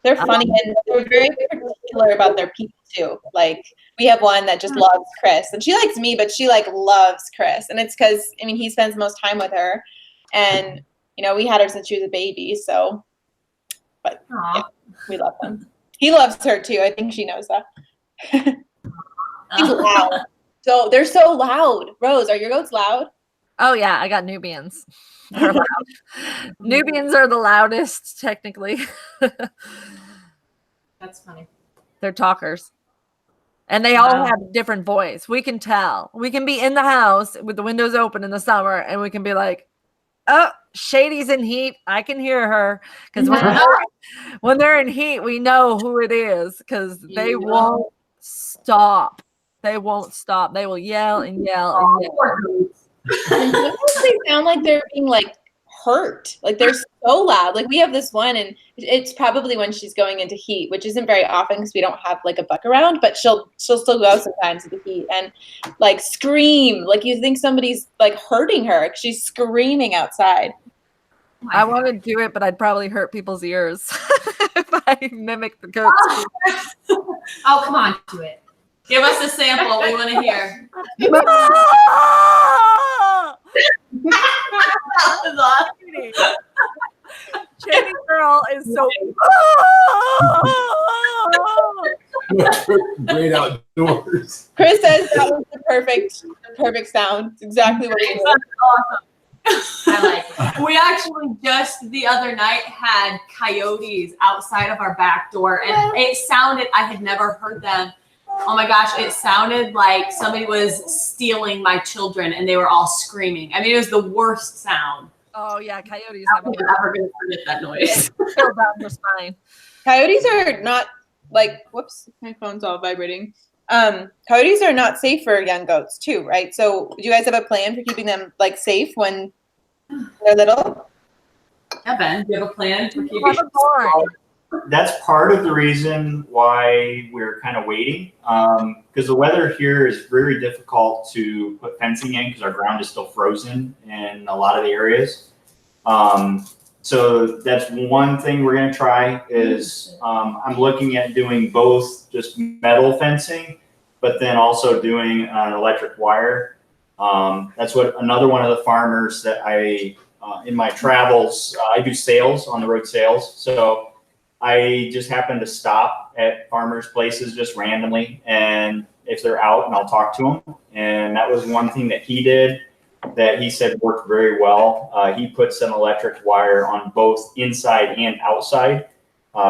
They're funny and they're very particular about their people too. Like we have one that just loves Chris, and she likes me, but she like loves Chris, and it's because I mean he spends most time with her, and you know we had her since she was a baby, so. But yeah, we love them. He loves her too. I think she knows that. He's loud. So they're so loud. Rose, are your goats loud? Oh yeah, I got Nubians. They're loud. Nubians are the loudest, technically. That's funny. They're talkers. And they all have a different voice. We can tell. We can be in the house with the windows open in the summer, and we can be like, oh, Shady's in heat. I can hear her. Because when they're in heat, we know who it is because they won't stop. They won't stop. They will yell and yell and yell. They sound like they're being like hurt. Like they're so loud. Like we have this one, and it's probably when she's going into heat, which isn't very often because we don't have like a buck around. But she'll still go sometimes into heat and like scream. Like you think somebody's like hurting her. She's screaming outside. I want to do it, but I'd probably hurt people's ears if I mimic the goats. Oh, come on, do it. Give us a sample. We want to hear. Shady girl is so Great outdoors. Chris says that was the perfect sound. It's exactly what it was. I like it. We actually just the other night had coyotes outside of our back door, and it sounded, I had never heard them. Oh my gosh, it sounded like somebody was stealing my children and they were all screaming. I mean, it was the worst sound. Oh yeah, coyotes How have am a I ever going to forget that noise? chill down your spine. Coyotes are not like, whoops, my phone's all vibrating. Coyotes are not safe for young goats too, right? So do you guys have a plan for keeping them like safe when they're little? Yeah, Ben, do you have a plan for You keeping have a barn. That's part of the reason why we're kind of waiting, because the weather here is very difficult to put fencing in because our ground is still frozen in a lot of the areas. So that's one thing we're going to try is I'm looking at doing both just metal fencing, but then also doing an electric wire. That's what another one of the farmers that in my travels, I do sales, on the road sales. So I just happen to stop at farmers' places just randomly, and if they're out, and I'll talk to them. And that was one thing that he did that he said worked very well. He put some electric wire on both inside and outside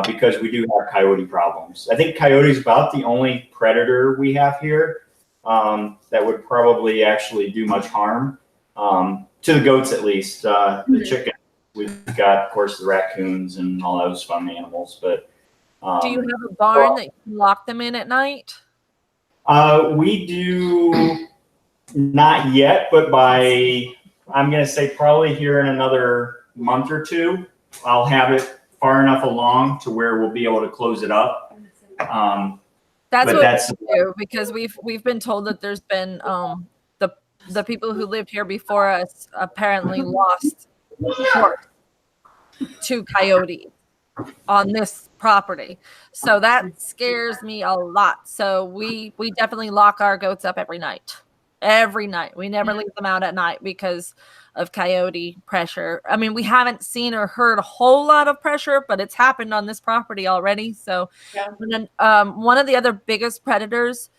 because we do have coyote problems. I think coyote is about the only predator we have here that would probably actually do much harm to the goats, at least. The chicken. We've got, of course, the raccoons and all those fun animals, but Do you have a barn that you can lock them in at night? We do not yet, but I'm going to say probably here in another month or two, I'll have it far enough along to where we'll be able to close it up. That's what we do, because we've been told that there's been the people who lived here before us apparently lost to coyotes on this property. So that scares me a lot. So we definitely lock our goats up every night. Every night. We never leave them out at night because of coyote pressure. I mean, we haven't seen or heard a whole lot of pressure, but it's happened on this property already. So and then, one of the other biggest predators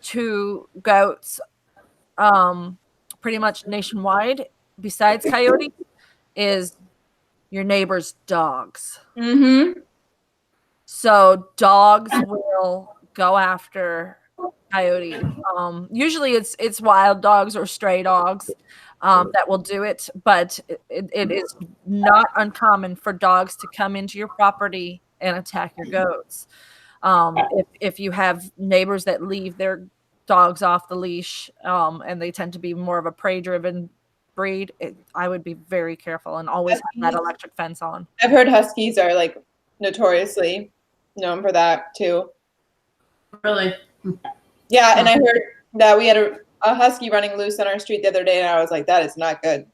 to goats pretty much nationwide, besides coyote, is your neighbor's dogs. Mm-hmm. So dogs will go after coyote. Usually it's wild dogs or stray dogs that will do it, but it is not uncommon for dogs to come into your property and attack your goats. If you have neighbors that leave their dogs off the leash, and they tend to be more of a prey-driven breed, I would be very careful and always have that electric fence on. I've heard huskies are like notoriously known for that too. Really? Yeah, and I heard that we had a husky running loose on our street the other day, and I was like, that is not good.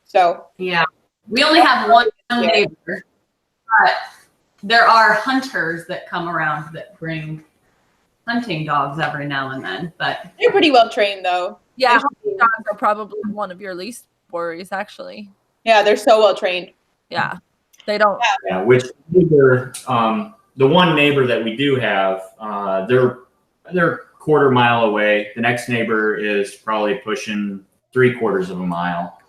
So yeah, we only have one neighbor, but there are hunters that come around that bring hunting dogs every now and then. But they're pretty well trained, though. Yeah, hunting dogs are probably one of your least worries, actually. Yeah, they're so well trained. Yeah, they don't. Yeah, which either, the one neighbor that we do have, they're a quarter mile away. The next neighbor is probably pushing 3/4 of a mile.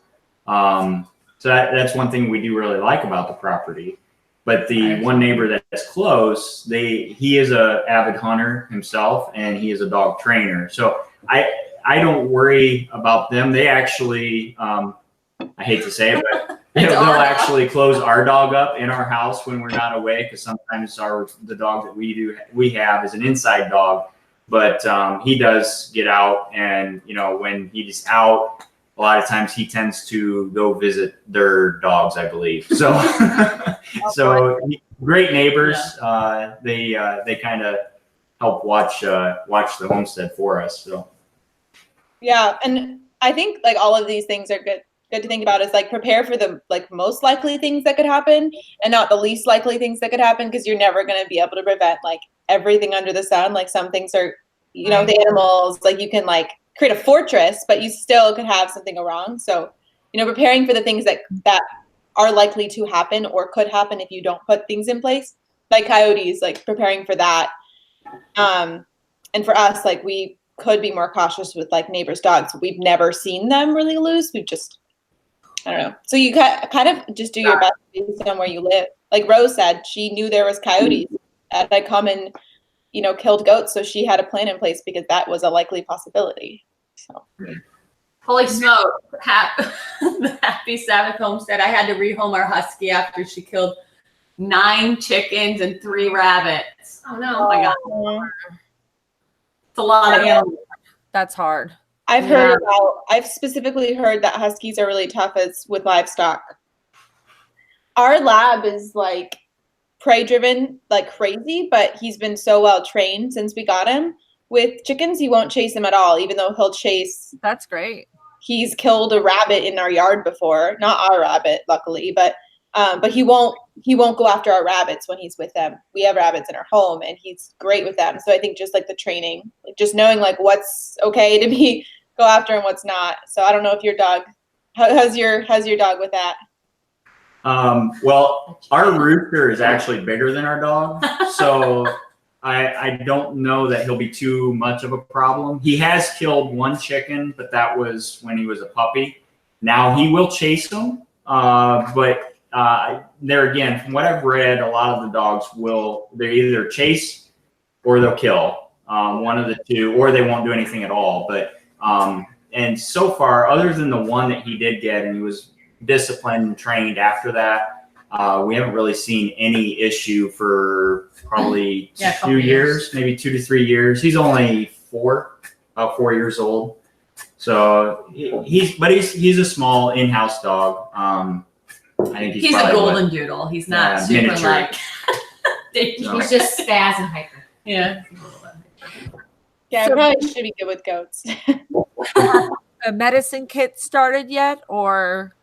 So that's one thing we do really like about the property. But the one neighbor that's close, he is a avid hunter himself, and he is a dog trainer. So I don't worry about them. They actually, I hate to say it, but they'll actually close our dog up in our house when we're not away, because sometimes the dog that we have is an inside dog, but he does get out, and when he's out, a lot of times he tends to go visit their dogs, I believe. So so great neighbors. Yeah. They kind of help watch the homestead for us. So yeah, and I think like all of these things are good to think about, is like prepare for the like most likely things that could happen and not the least likely things that could happen, because you're never going to be able to prevent like everything under the sun. Like some things are, the animals, like you can like create a fortress, but you still could have something go wrong. So, preparing for the things that are likely to happen or could happen if you don't put things in place, like coyotes, like preparing for that. And for us, like we could be more cautious with like neighbors' dogs. We've never seen them really loose. We've just, I don't know. So you kind of just do your best based on where you live. Like Rose said, she knew there was coyotes that had come and, killed goats. So she had a plan in place because that was a likely possibility. So Holy smoke. Happy Sabbath Homestead. I had to rehome our husky after she killed 9 chickens and 3 rabbits. Oh no. Oh my God. It's a lot of animals. That's hard. I've specifically heard that huskies are really tough with livestock. Our lab is like prey driven like crazy, but he's been so well trained since we got him. With chickens, he won't chase them at all, even though he'll chase. That's great. He's killed a rabbit in our yard before, not our rabbit, luckily, but he won't go after our rabbits when he's with them. We have rabbits in our home, and he's great with them. So I think just like the training, like just knowing like what's okay to go after and what's not. So I don't know if your dog, how's your dog with that? Well, our rooster is actually bigger than our dog, so I don't know that he'll be too much of a problem. He has killed 1 chicken, but that was when he was a puppy. Now he will chase them, but there again, from what I've read, a lot of the dogs they either chase or they'll kill, one of the two, or they won't do anything at all. But and so far, other than the one that he did get, and he was disciplined and trained after that, we haven't really seen any issue for probably 2 years, maybe 2 to 3 years. He's only 4 years old, so he's a small in-house dog. I think he's a golden doodle. He's not super miniature. like. He's just spaz and hyper. Yeah. Yeah, I probably should be good with goats. A medicine kit started yet, or?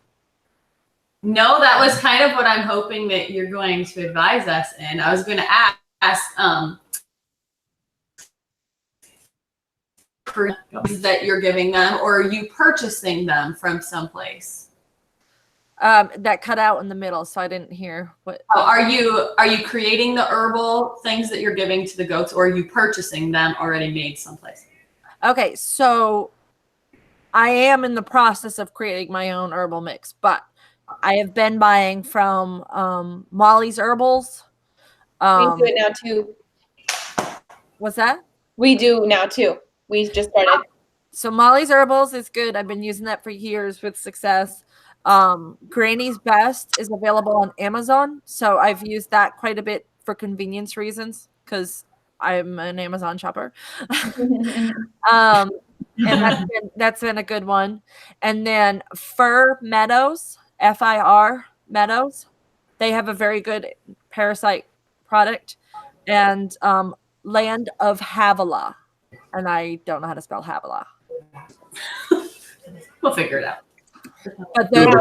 No, that was kind of what I'm hoping that you're going to advise us in. I was going to ask that you're giving them, or are you purchasing them from someplace? That cut out in the middle, so I didn't hear what. Oh, are you creating the herbal things that you're giving to the goats, or are you purchasing them already made someplace? Okay, so I am in the process of creating my own herbal mix, but I have been buying from Molly's Herbals. We do it now too. What's that? We do now too. We just started. So Molly's Herbals is good. I've been using that for years with success. Granny's Best is available on Amazon, so I've used that quite a bit for convenience reasons because I'm an Amazon shopper. And that's been a good one. And then Fir Meadows, FIR Meadows, they have a very good parasite product. And Land of Havilah, and I don't know how to spell Havilah. We'll figure it out. But those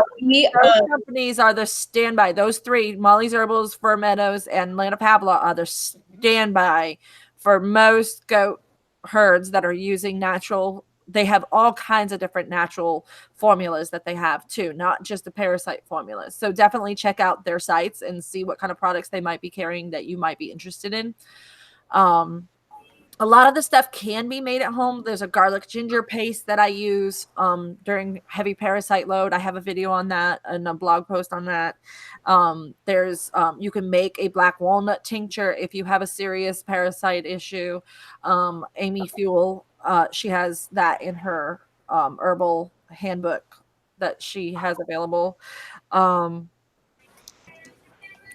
companies are the standby. Those 3, Molly's Herbals, Fir Meadows, and Land of Havilah, are the standby for most goat herds that are using natural. They have all kinds of different natural formulas that they have too, not just the parasite formulas. So definitely check out their sites and see what kind of products they might be carrying that you might be interested in. A lot of the stuff can be made at home. There's a garlic ginger paste that I use during heavy parasite load. I have a video on that and a blog post on that. There's you can make a black walnut tincture if you have a serious parasite issue. Amy Fuel, she has that in her herbal handbook that she has available. What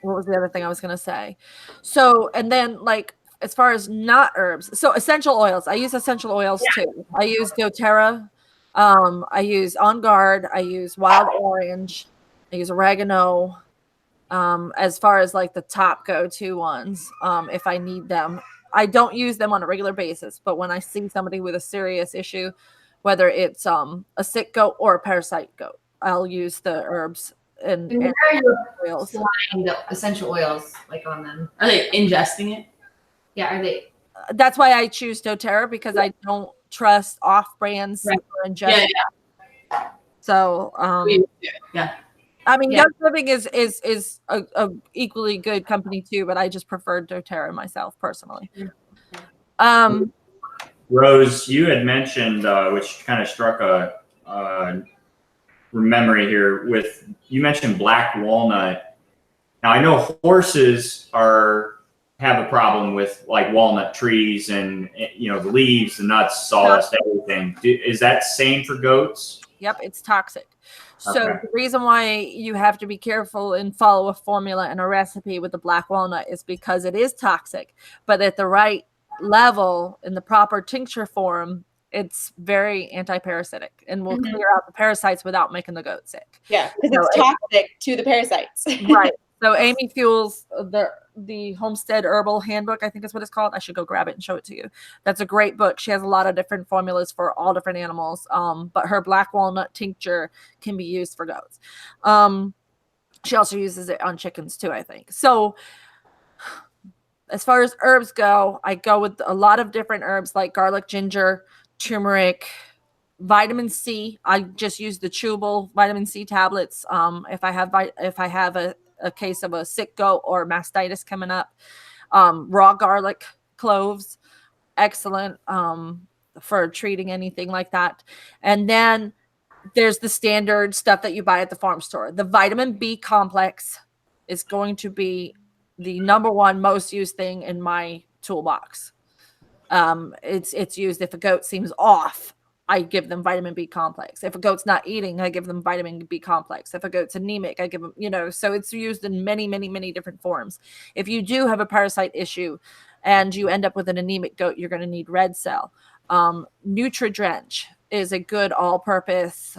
was the other thing I was going to say? So, and then like, as far as not herbs, so essential oils. I use essential oils too. I use doTERRA. I use On Guard. I use Wild Orange. I use oregano. As far as like the top go-to ones, if I need them. I don't use them on a regular basis, but when I see somebody with a serious issue, whether it's a sick goat or a parasite goat, I'll use the herbs and where are you oils. applying the essential oils like on them? Are they ingesting it? Yeah, are they? That's why I choose doTERRA, because I don't trust off brands Right. or ingest. Yeah. So Yeah. I mean, Yeah. Young Living is a equally good company too, but I just prefer doTERRA myself personally. Rose, you had mentioned, which kind of struck a memory here. You mentioned black walnut. Now I know horses are have a problem with like walnut trees and the leaves, the nuts, sawdust, everything. Is that same for goats? Yep, it's toxic. So Okay. the reason why you have to be careful and follow a formula and a recipe with the black walnut is because it is toxic, but at the right level in the proper tincture form, it's very anti-parasitic and will clear out the parasites without making the goat sick. Yeah, because it's toxic to the parasites. Right. So Amy Fuel's the Homestead Herbal Handbook, I think is what it's called. I should go grab it and show it to you. That's a great book. She has a lot of different formulas for all different animals. But her black walnut tincture can be used for goats. She also uses it on chickens too, I think. So as far as herbs go, I go with a lot of different herbs like garlic, ginger, turmeric, vitamin C. I just use the chewable vitamin C tablets. If I have a case of a sick goat or mastitis coming up, raw garlic, cloves, excellent for treating anything like that. And then there's the standard stuff that you buy at the farm store. The vitamin B complex is going to be the number one most used thing in my toolbox. It's used if a goat seems off. I give them vitamin B complex. If a goat's not eating, I give them vitamin B complex. If a goat's anemic, I give them, so it's used in many, many, many different forms. If you do have a parasite issue and you end up with an anemic goat, you're going to need red cell. Nutri-Drench is a good all-purpose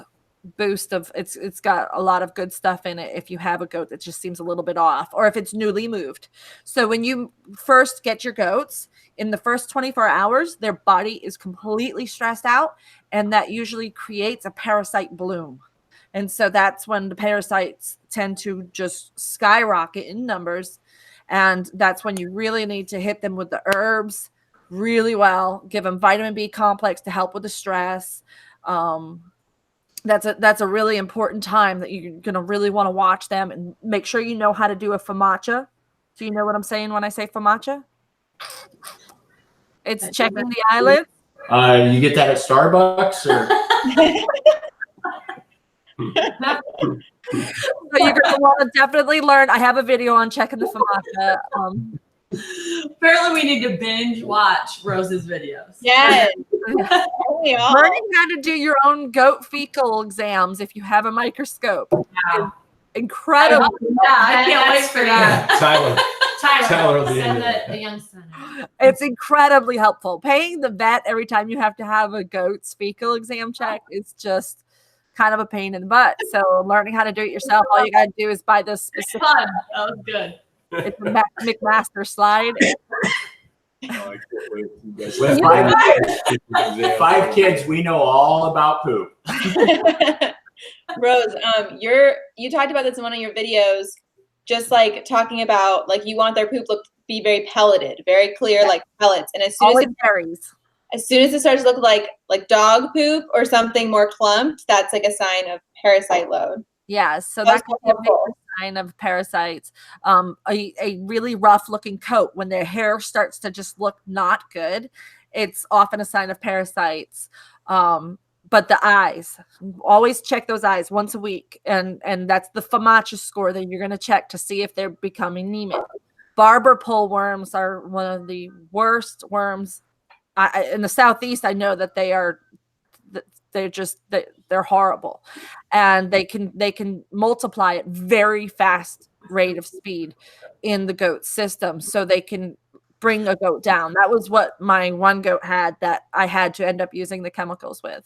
boost of it's got a lot of good stuff in it if you have a goat that just seems a little bit off or if it's newly moved. So when you first get your goats, in the first 24 hours, their body is completely stressed out, and that usually creates a parasite bloom. And so that's when the parasites tend to just skyrocket in numbers. And that's when you really need to hit them with the herbs really well, give them vitamin B complex to help with the stress. That's a really important time that you're going to really want to watch them and make sure you know how to do a famacha. Do you know what I'm saying when I say famacha? It's checking the eyelids. You get that at Starbucks? Or? So you're going to want to definitely learn. I have a video on checking the famacha. Apparently, we need to binge watch Rose's videos. Yes. Learning how to do your own goat fecal exams if you have a microscope. Wow. Incredible. I can't wait for that. Tyler will be send in there. the young son. It's incredibly helpful. Paying the vet every time you have to have a goat's fecal exam check is just kind of a pain in the butt. So learning how to do it yourself, all you got to do is buy this specific. Fun. That was good. It's a McMaster slide. Oh, I can't wait. You guys With have 5 kids, we know all about poop. Rose, you talked about this in one of your videos, just like talking about like you want their poop to be very pelleted, very clear, like pellets. And as soon as it starts to look like dog poop or something more clumped, that's like a sign of parasite load. Yeah, so that could be a major sign of parasites. A really rough looking coat, when their hair starts to just look not good, it's often a sign of parasites. But the eyes, always check those eyes once a week. And that's the famacha score that you're going to check to see if they're becoming anemic. Barber pole worms are one of the worst worms. In the Southeast, I know that they're horrible, and they can multiply at very fast rate of speed in the goat system, so they can bring a goat down. That was what my one goat had that I had to end up using the chemicals with,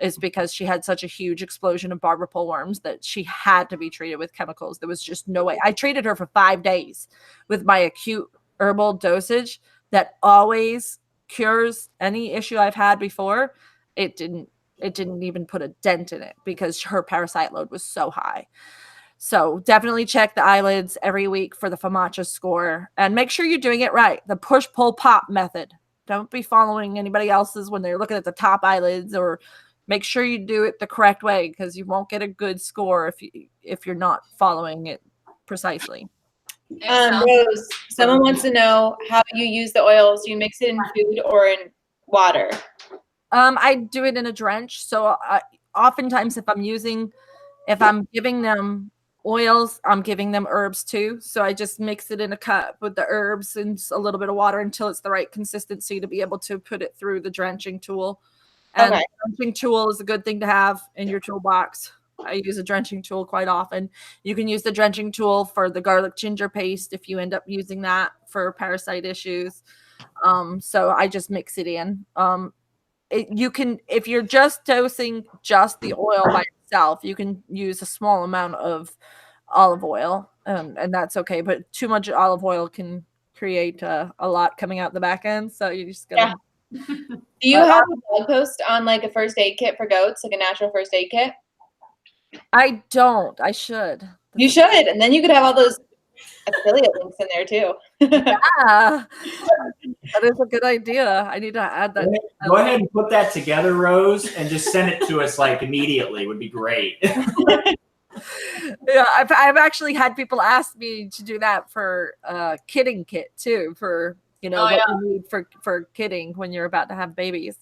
is because she had such a huge explosion of barber pole worms that she had to be treated with chemicals. There was just no way. I treated her for 5 days with my acute herbal dosage that always cures any issue I've had before. It didn't even put a dent in it because her parasite load was so high. So definitely check the eyelids every week for the famacha score, and make sure you're doing it right. The push, pull, pop method. Don't be following anybody else's when they're looking at the top eyelids, or make sure you do it the correct way, because you won't get a good score if you're not following it precisely. Rose, someone wants to know how you use the oils. Do you mix it in food or in water? I do it in a drench. So oftentimes if I'm giving them oils, I'm giving them herbs too. So I just mix it in a cup with the herbs and a little bit of water until it's the right consistency to be able to put it through the drenching tool. And Okay. the drenching tool is a good thing to have in your toolbox. I use a drenching tool quite often. You can use the drenching tool for the garlic ginger paste if you end up using that for parasite issues. So I just mix it in. You can, if you're just dosing just the oil by itself, you can use a small amount of olive oil, and that's okay. But too much olive oil can create a lot coming out the back end. So you just gotta. Yeah. Do you have a blog post on like a first aid kit for goats, like a natural first aid kit? I don't. I should. You should, and then you could have all those affiliate links in there too. Yeah, that is a good idea. I need to add that. Go ahead and put that together, Rose, and just send it to us like immediately. Would be great. Yeah, I've actually had people ask me to do that for kidding kit too, for what you need for kidding when you're about to have babies.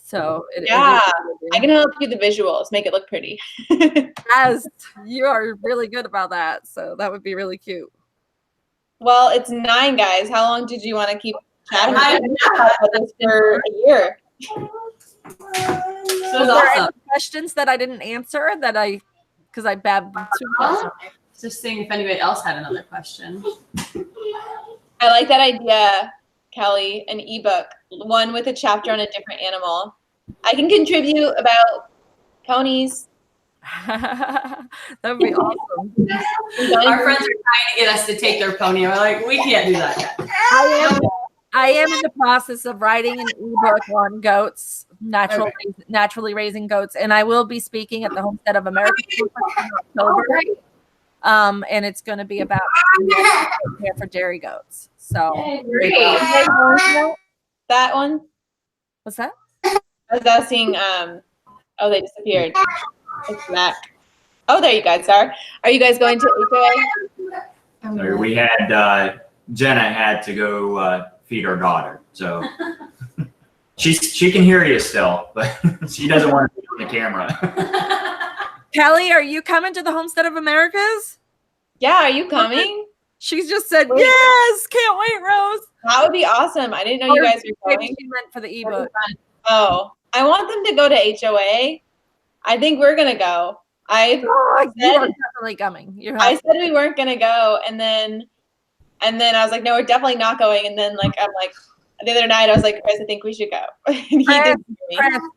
So I can help you the visuals, make it look pretty. Yes, you are really good about that. So that would be really cute. Well, it's 9, guys. How long did you want to keep chatting about this for a year? So Was there any questions that I didn't answer because I babbed too much? Just seeing if anybody else had another question. I like that idea, Kelly, an ebook, one with a chapter on a different animal. I can contribute about ponies. That would be awesome. Our friends are trying to get us to take their pony. And we're like, we can't do that yet. I am in the process of writing an ebook on goats, naturally raising goats, and I will be speaking at the Homestead of America in October. And it's going to be about care for dairy goats. So that one. What's that? I was asking. Oh, they disappeared. It's that. Oh, there you guys are. Are you guys going to HOA? Sorry, we had Jenna had to go feed our daughter, so she can hear you still, but she doesn't want to be on the camera. Kelly, are you coming to the Homestead of Americas? Yeah, are you coming? She's just said yes. Can't wait, Rose. That would be awesome. I didn't know you guys were going. She meant for the ebook. Oh, I want them to go to HOA. I think we're gonna go. You are definitely coming. I said we weren't gonna go, and then I was like, no, we're definitely not going. And then I'm like, the other night I was like, Chris, I think we should go.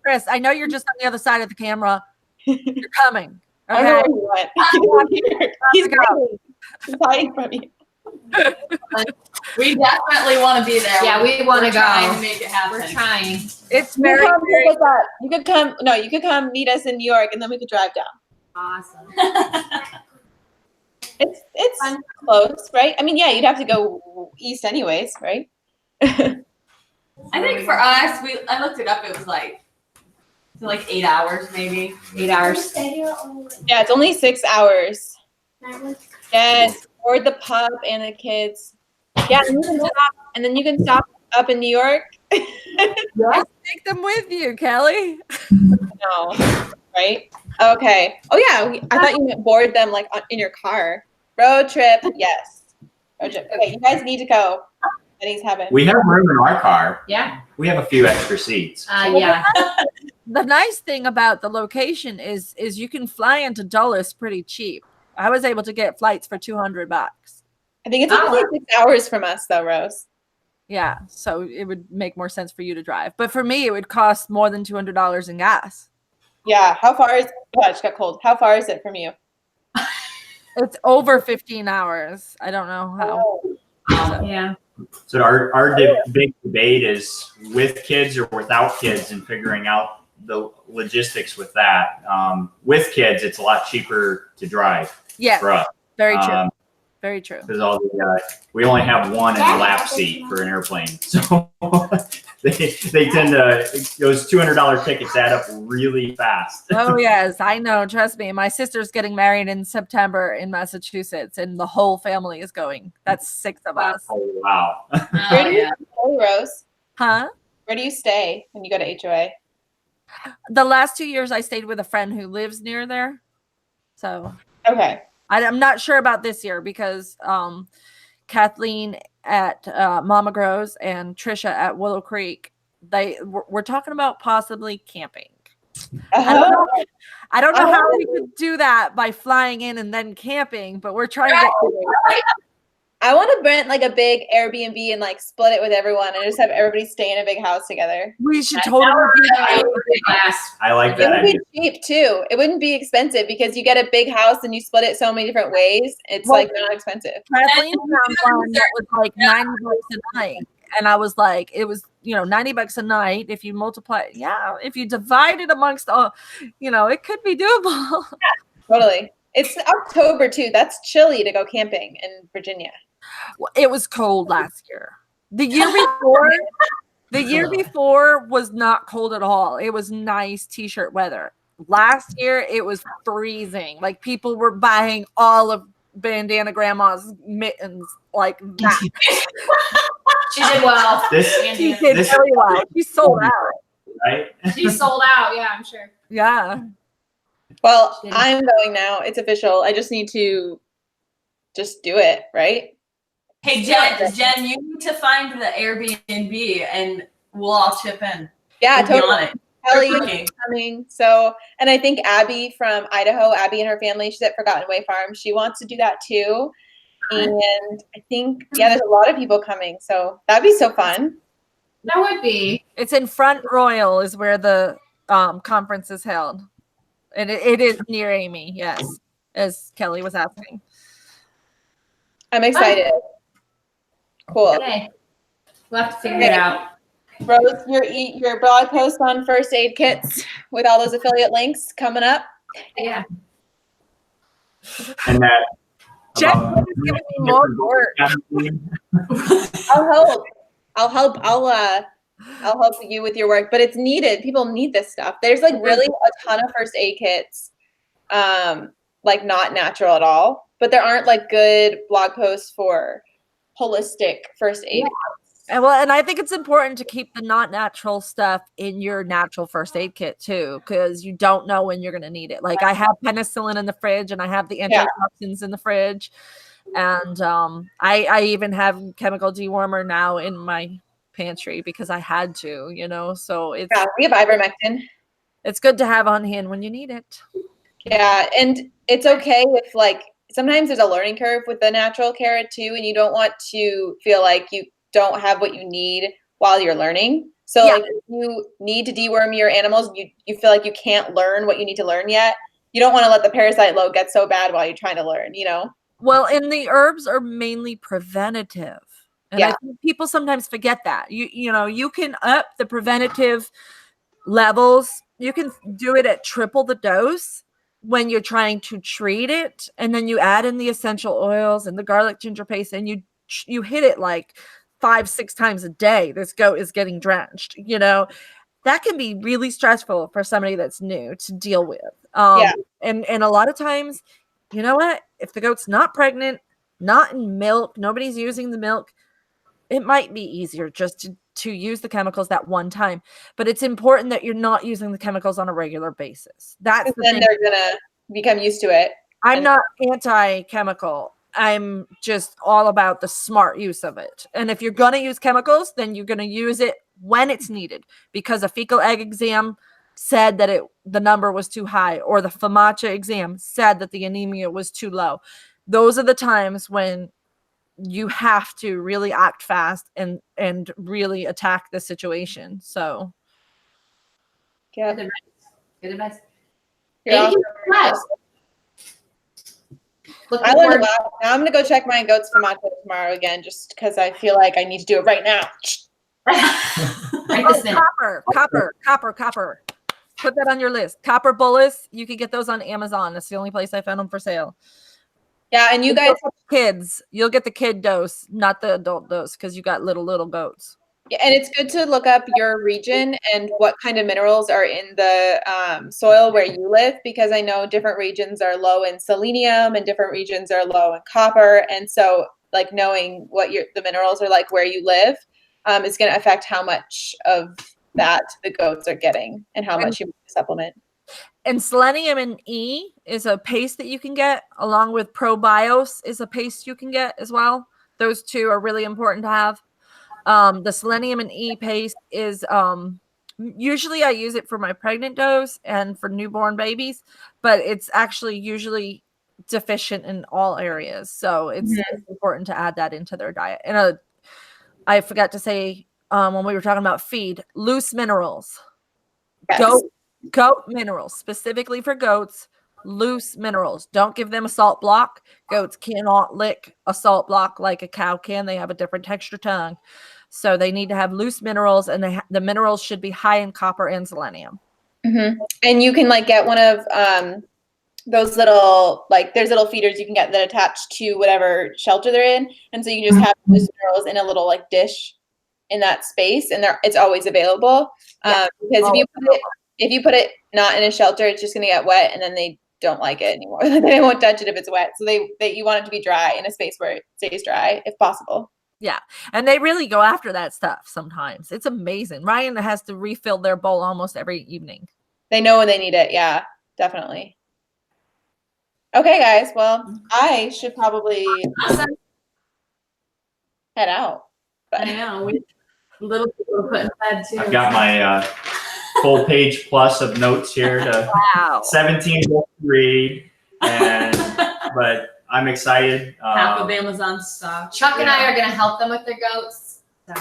Chris, I know you're just on the other side of the camera. You're coming. Okay? I don't know where he went. He's hiding from you. We definitely want to be there. Yeah, we want to go. Trying to make it happen. We're trying. It's You could come. No, you could come meet us in New York, and then we could drive down. Awesome. It's close, right? I mean, yeah, you'd have to go east anyways, right? I think for us, I looked it up. It was like 8 hours, maybe 8 hours. Yeah, it's only 6 hours. Yes, or the pup and the kids. Yeah, and then you can stop up in New York. Yes, take them with you, Kelly. No, right? Okay. Oh yeah, I thought you meant board them like in your car. Road trip, yes. Road trip. Okay, you guys need to go. Benny's having. We have room in our car. Yeah. We have a few extra seats. Yeah. The nice thing about the location is you can fly into Dulles pretty cheap. I was able to get flights for $200. I think it's only 6 hours from us, though, Rose. Yeah, so it would make more sense for you to drive. But for me, it would cost more than $200 in gas. Yeah. How far is? Oh, I just got cold. How far is it from you? It's over 15 hours. I don't know how. Yeah. So our big debate is with kids or without kids, and figuring out the logistics with that. With kids, it's a lot cheaper to drive. Yeah, for us. Very true. Very true. Because we only have one in the lap seat for an airplane, so they tend to, those $200 tickets add up really fast. Oh yes, I know. Trust me. My sister's getting married in September in Massachusetts, and the whole family is going. That's 6 of us. Oh wow. Where do you stay, Rose? Huh? Where do you stay when you go to HOA? The last 2 years, I stayed with a friend who lives near there. So okay. I'm not sure about this year because Kathleen at Mama Grows and Trisha at Willow Creek, we're talking about possibly camping. I don't know how we could do that by flying in and then camping, but we're trying to get. I want to rent like a big Airbnb and like split it with everyone and just have everybody stay in a big house together. We should totally do that. I like It that would idea. be cheap too. It wouldn't be expensive because you get a big house and you split it so many different ways. It's like not expensive. Kathleen found one that was like $90 a night. And I was like, it was, $90 a night. If you multiply, if you divide it amongst all, it could be doable. Yeah, totally. It's October too. That's chilly to go camping in Virginia. It was cold last year. The year before was not cold at all. It was nice t-shirt weather. Last year it was freezing. Like people were buying all of Bandana Grandma's mittens like that. She did well. She did really well. She sold out. Right? She sold out. Yeah, I'm sure. Yeah. Well, I'm going now. It's official. I just need to just do it, right? Hey, Jen, you need to find the Airbnb and we'll all chip in. Yeah, We'll be totally. on it. Kelly's coming. So, and I think Abby from Idaho, Abby and her family, she's at Forgotten Way Farm. She wants to do that too. And I think, there's a lot of people coming. So that'd be so fun. That would be. It's in Front Royal is where the conference is held. And it is near Amy, yes, as Kelly was asking. I'm excited. Cool. Okay. We'll have to figure it out. Rose, your blog post on first aid kits with all those affiliate links coming up. Yeah. And that. Jeff is giving me more work. I'll help you with your work, but it's needed. People need this stuff. There's like really a ton of first aid kits, like not natural at all, but there aren't like good blog posts for holistic first aid. And I think it's important to keep the not natural stuff in your natural first aid kit too, because you don't know when you're going to need it. Like I have penicillin in the fridge and I have the antitoxins in the fridge. And I even have chemical dewormer now in my pantry because I had to, so we have ivermectin. It's good to have on hand when you need it. Yeah. And it's okay if like, sometimes there's a learning curve with the natural carrot too. And you don't want to feel like you don't have what you need while you're learning. So like if you need to deworm your animals, you feel like you can't learn what you need to learn yet. You don't want to let the parasite load get so bad while you're trying to learn, Well, and the herbs are mainly preventative. And I think people sometimes forget that. You can up the preventative levels. You can do it at triple the dose when you're trying to treat it. And then you add in the essential oils and the garlic ginger paste and you hit it like 5-6 times a day. This goat is getting drenched, that can be really stressful for somebody that's new to deal with. And a lot of times, you know what, if the goat's not pregnant, not in milk, nobody's using the milk, it might be easier just to use the chemicals that one time, but it's important that you're not using the chemicals on a regular basis. That's the thing. They're going to become used to it. I'm not anti-chemical. I'm just all about the smart use of it. And if you're going to use chemicals, then you're going to use it when it's needed, because a fecal egg exam said that the number was too high, or the FAMACHA exam said that the anemia was too low. Those are the times when you have to really act fast and really attack the situation. So yeah. Good advice. Thank you so much. I learned a lot. Now I'm going to go check my goats for matcha tomorrow again, just because I feel like I need to do it right now. Copper. Put that on your list. Copper bullets. You can get those on Amazon. That's the only place I found them for sale. Yeah, and you guys, kids, you'll get the kid dose, not the adult dose, because you got little goats. Yeah, and it's good to look up your region and what kind of minerals are in the soil where you live, because I know different regions are low in selenium and different regions are low in copper. And so like knowing what the minerals are like where you live is going to affect how much of that the goats are getting and how much you supplement. And selenium and E is a paste that you can get, along with probios is a paste you can get as well. Those two are really important to have. The selenium and E paste is usually I use it for my pregnant does and for newborn babies, but it's actually usually deficient in all areas. So it's important to add that into their diet. And I forgot to say when we were talking about feed, loose minerals. Yes. Goat minerals, specifically for goats, loose minerals. Don't give them a salt block. Goats cannot lick a salt block like a cow can. They have a different texture tongue. So they need to have loose minerals, and the minerals should be high in copper and selenium. Mm-hmm. And you can like get one of those little, like there's little feeders you can get that attach to whatever shelter they're in. And so you can just have loose minerals in a little like dish in that space, and it's always available. Because if you put it not in a shelter, it's just gonna get wet, and then they don't like it anymore. They won't touch it if it's wet. So you want it to be dry in a space where it stays dry if possible. Yeah. And they really go after that stuff sometimes. It's amazing. Ryan has to refill their bowl almost every evening. They know when they need it. Yeah, definitely. Okay, guys. Well, I should probably head out. I know. We little people put in bed too. I've got my full page plus of notes here to Wow. 17 books to read, but I'm excited. Half of Amazon stock. Chuck and I are going to help them with their goats. So.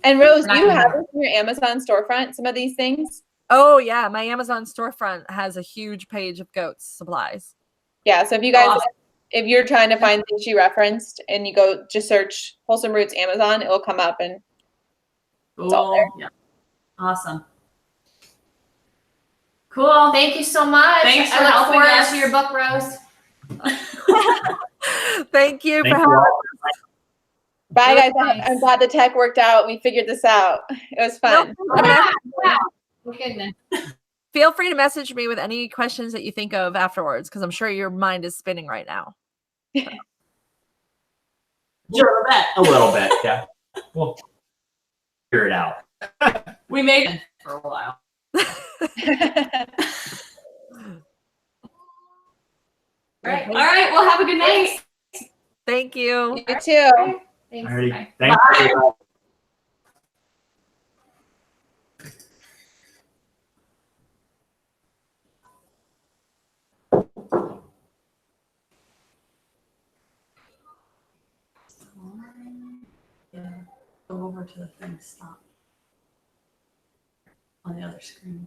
And Rose, We're do you not have gonna- this in your Amazon storefront, some of these things? Oh, yeah. My Amazon storefront has a huge page of goats supplies. Yeah, so if you guys, if you're trying to find things she referenced and you go just search Wholesome Roots Amazon, it will come up and it's all there. Yeah. Awesome. Cool. Thank you so much. Thanks for I look helping forward us. to your book, Rose. Thank you Thank for you having all. Bye, guys. Nice. I'm glad the tech worked out. We figured this out. It was fun. Wow. Oh, goodness. Feel free to message me with any questions that you think of afterwards, because I'm sure your mind is spinning right now. You're a bet. A little bit, yeah. We'll figure it out. We made it for a while. All right. Well, have a good night. Thank you. You too. Thanks. Alrighty. Bye. Thank you. Yeah. Go over to the thing. Stop. On the other screen.